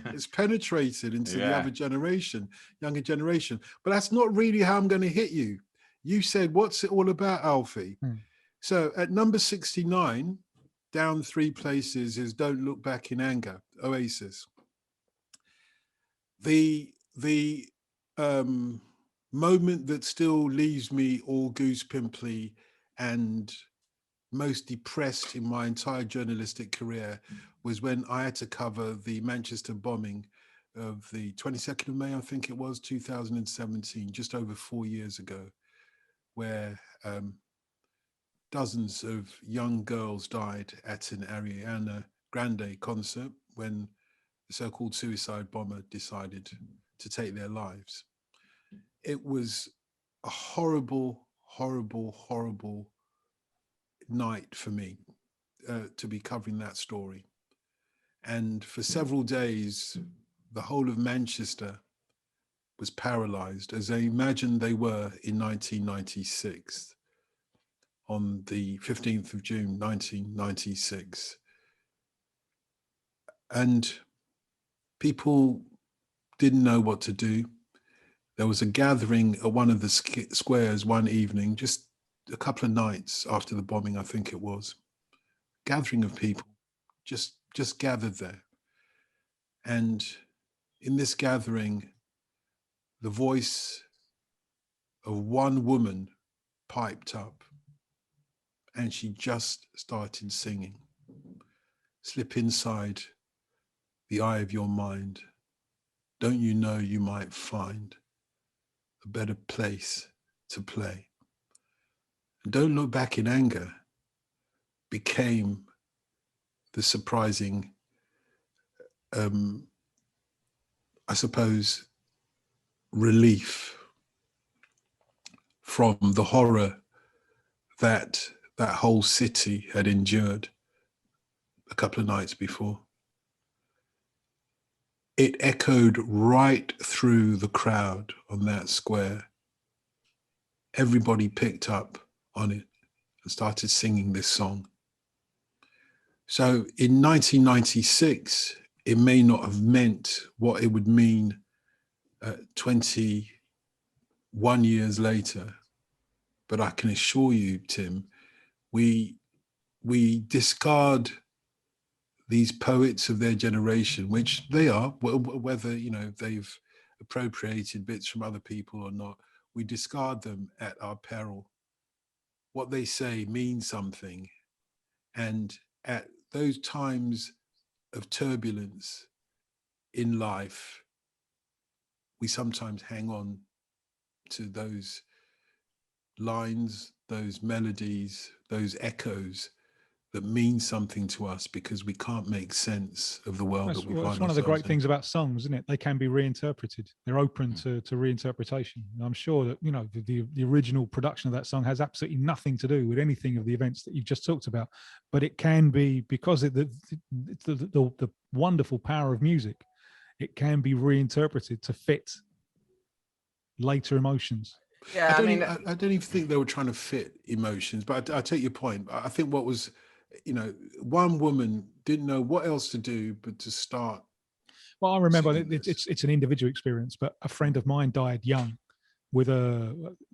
it's penetrated into the other generation, younger generation. But that's not really how I'm going to hit you. You said, what's it all about, Alfie? So at number 69, down 3 places, is Don't Look Back in Anger, Oasis. The moment that still leaves me all goose pimply and most depressed in my entire journalistic career was when I had to cover the Manchester bombing of the 22nd of May, I think it was, 2017, just over 4 years ago, where dozens of young girls died at an Ariana Grande concert when the so-called suicide bomber decided to take their lives. It was a horrible, horrible, horrible night for me to be covering that story. And for several days, the whole of Manchester was paralyzed, as I imagine they were in 1996, on the 15th of June, 1996. And people didn't know what to do. There was a gathering at one of the squares one evening, just a couple of nights after the bombing, I think it was. Gathering of people just gathered there. And in this gathering, the voice of one woman piped up, and she just started singing. Slip inside the eye of your mind. Don't you know you might find a better place to play? And Don't Look Back in Anger became the surprising, I suppose, relief from the horror that whole city had endured a couple of nights before. It echoed right through the crowd on that square. Everybody picked up on it and started singing this song. So in 1996, it may not have meant what it would mean 21 years later. But I can assure you, Tim, we discard these poets of their generation, which they are, whether they've appropriated bits from other people or not, we discard them at our peril. What they say means something. And at those times of turbulence in life, we sometimes hang on to those lines, those melodies, those echoes that mean something to us because we can't make sense of the world that we find ourselves in. It's one of the great things about songs, isn't it? They can be reinterpreted. They're open to reinterpretation. And I'm sure that, the original production of that song has absolutely nothing to do with anything of the events that you've just talked about. But it can be, because the wonderful power of music, it can be reinterpreted to fit later emotions. Yeah, I don't even think they were trying to fit emotions, but I take your point. I think what was, one woman didn't know what else to do but to start. Well, I remember it's an individual experience, but a friend of mine died young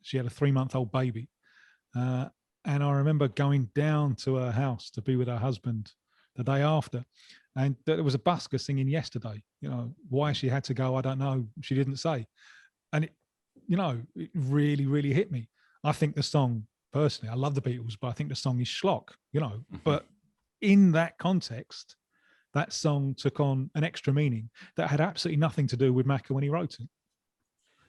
she had a 3-month-old baby. And I remember going down to her house to be with her husband the day after. And there was a busker singing Yesterday. Why she had to go, I don't know. She didn't say. And it really, really hit me. I think the song, personally, I love the Beatles, but I think the song is schlock, But in that context, that song took on an extra meaning that had absolutely nothing to do with Macca when he wrote it.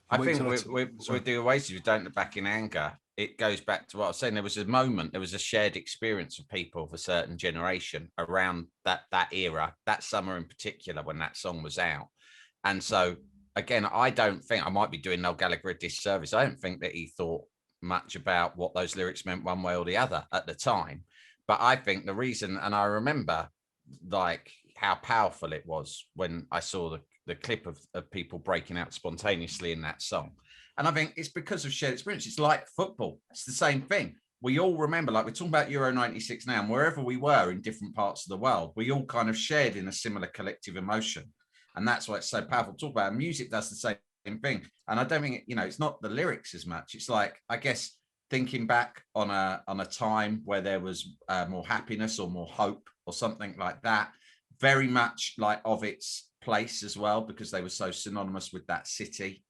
I think with the Oasis, we Don't Look Back in Anger, it goes back to what I was saying. There was a shared experience of people of a certain generation around that era, that summer in particular, when that song was out. And so, again, I don't think, I might be doing Noel Gallagher a disservice. I don't think that he thought much about what those lyrics meant one way or the other at the time. But I think the reason, and I remember like how powerful it was when I saw the clip of people breaking out spontaneously in that song. And I think it's because of shared experience. It's like football. It's the same thing. We all remember, like we're talking about Euro 96 now, and wherever we were in different parts of the world, we all kind of shared in a similar collective emotion. And that's why it's so powerful to talk about. And music does the same thing. And I don't think, it's not the lyrics as much. It's like, I guess, thinking back on a time where there was more happiness or more hope or something like that, very much like of its place as well, because they were so synonymous with that city.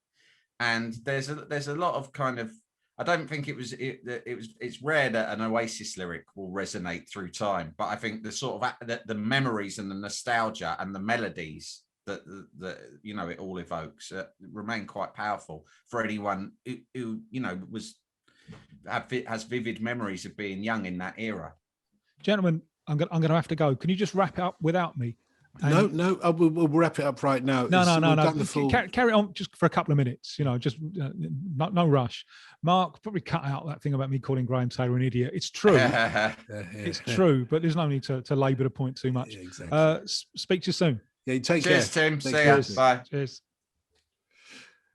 And there's a lot of kind of, I don't think it's rare that an Oasis lyric will resonate through time, but I think the sort of the memories and the nostalgia and the melodies that it all evokes remain quite powerful for anyone who has vivid memories of being young in that era. Gentlemen, I'm going to have to go. Can you just wrap it up without me? And no, we'll wrap it up right now. No. Carry on just for a couple of minutes. Just no rush. Mark, probably cut out that thing about me calling Graham Taylor an idiot. It's true. It's true, but there's no need to labour the point too much. Yeah, exactly. Speak to you soon. Yeah, take care. Cheers, Tim. See ya. Bye. Cheers.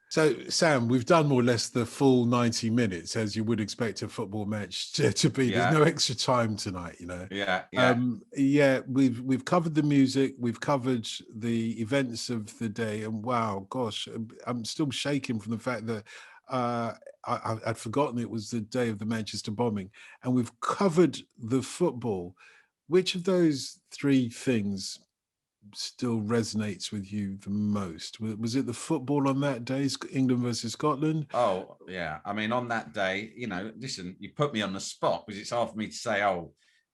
So, Sam, we've done more or less the full 90 minutes, as you would expect a football match to be. Yeah. There's no extra time tonight, Yeah. We've covered the music, we've covered the events of the day, and wow, gosh, I'm still shaking from the fact that I'd forgotten it was the day of the Manchester bombing, and we've covered the football. Which of those three things still resonates with you the most? Was it the football on that day, England versus Scotland? Oh yeah, I mean, on that day, listen, you put me on the spot because it's hard for me to say,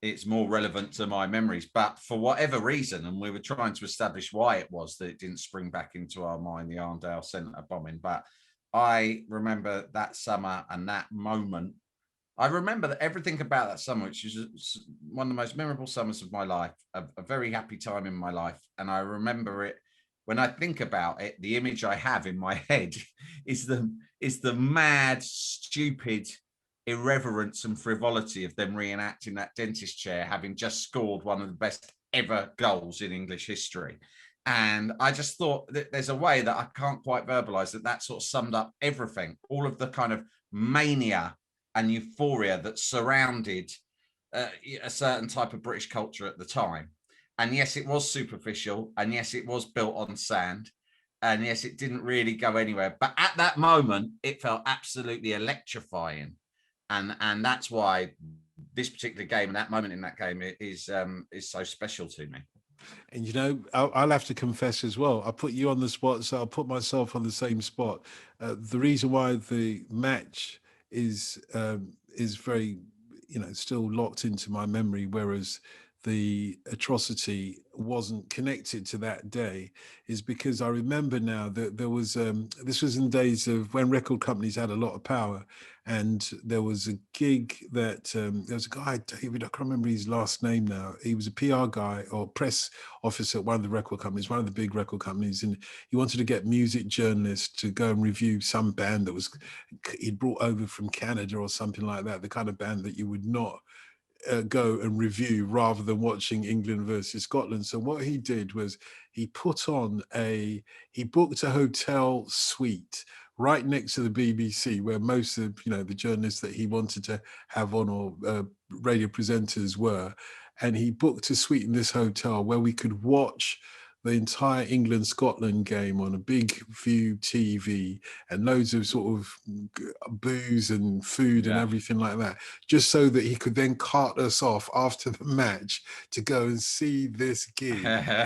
it's more relevant to my memories, but for whatever reason, and we were trying to establish why it was that it didn't spring back into our mind, the Arndale Centre bombing, but I remember that summer and that moment. I remember that everything about that summer, which was one of the most memorable summers of my life, a very happy time in my life. And I remember it, when I think about it, the image I have in my head is the mad, stupid irreverence and frivolity of them reenacting that dentist chair, having just scored one of the best ever goals in English history. And I just thought that there's a way that I can't quite verbalize that sort of summed up everything, all of the kind of mania and euphoria that surrounded a certain type of British culture at the time. And yes, it was superficial. And yes, it was built on sand. And yes, it didn't really go anywhere. But at that moment, it felt absolutely electrifying. And that's why this particular game and that moment in that game is so special to me. And I'll have to confess as well, I put you on the spot, so I'll put myself on the same spot. The reason why the match is very, still locked into my memory, whereas the atrocity wasn't connected to that day, is because I remember now that there was, this was in days of when record companies had a lot of power, and there was a gig that, there was a guy, David, I can't remember his last name now. He was a PR guy or press officer at one of the record companies, one of the big record companies, and he wanted to get music journalists to go and review some band that he'd brought over from Canada or something like that, the kind of band that you would not go and review rather than watching England versus Scotland. So what he did was he booked a hotel suite right next to the BBC, where most of the journalists that he wanted to have on, or radio presenters, were, and he booked a suite in this hotel where we could watch the entire England-Scotland game on a big view TV, and loads of sort of booze and food and everything like that, just so that he could then cart us off after the match to go and see this gig,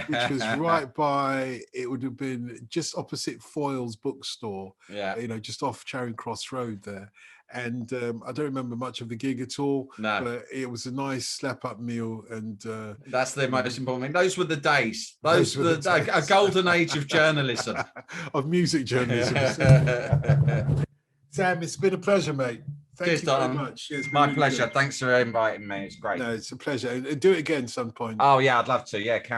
which was right by, it would have been just opposite Foyle's bookstore, just off Charing Cross Road there. And I don't remember much of the gig at all, but it was a nice slap-up meal. And that's the most important thing. Those were the days. Those were the days. A golden age of journalism. Of music journalism. Sam, it's been a pleasure, mate. Thank Cheers, you very Dotun. much. Yeah, it's been My really pleasure. good. Thanks for inviting me. It's great. No, it's a pleasure. Do it again some point. Oh, yeah, I'd love to. Yeah, count.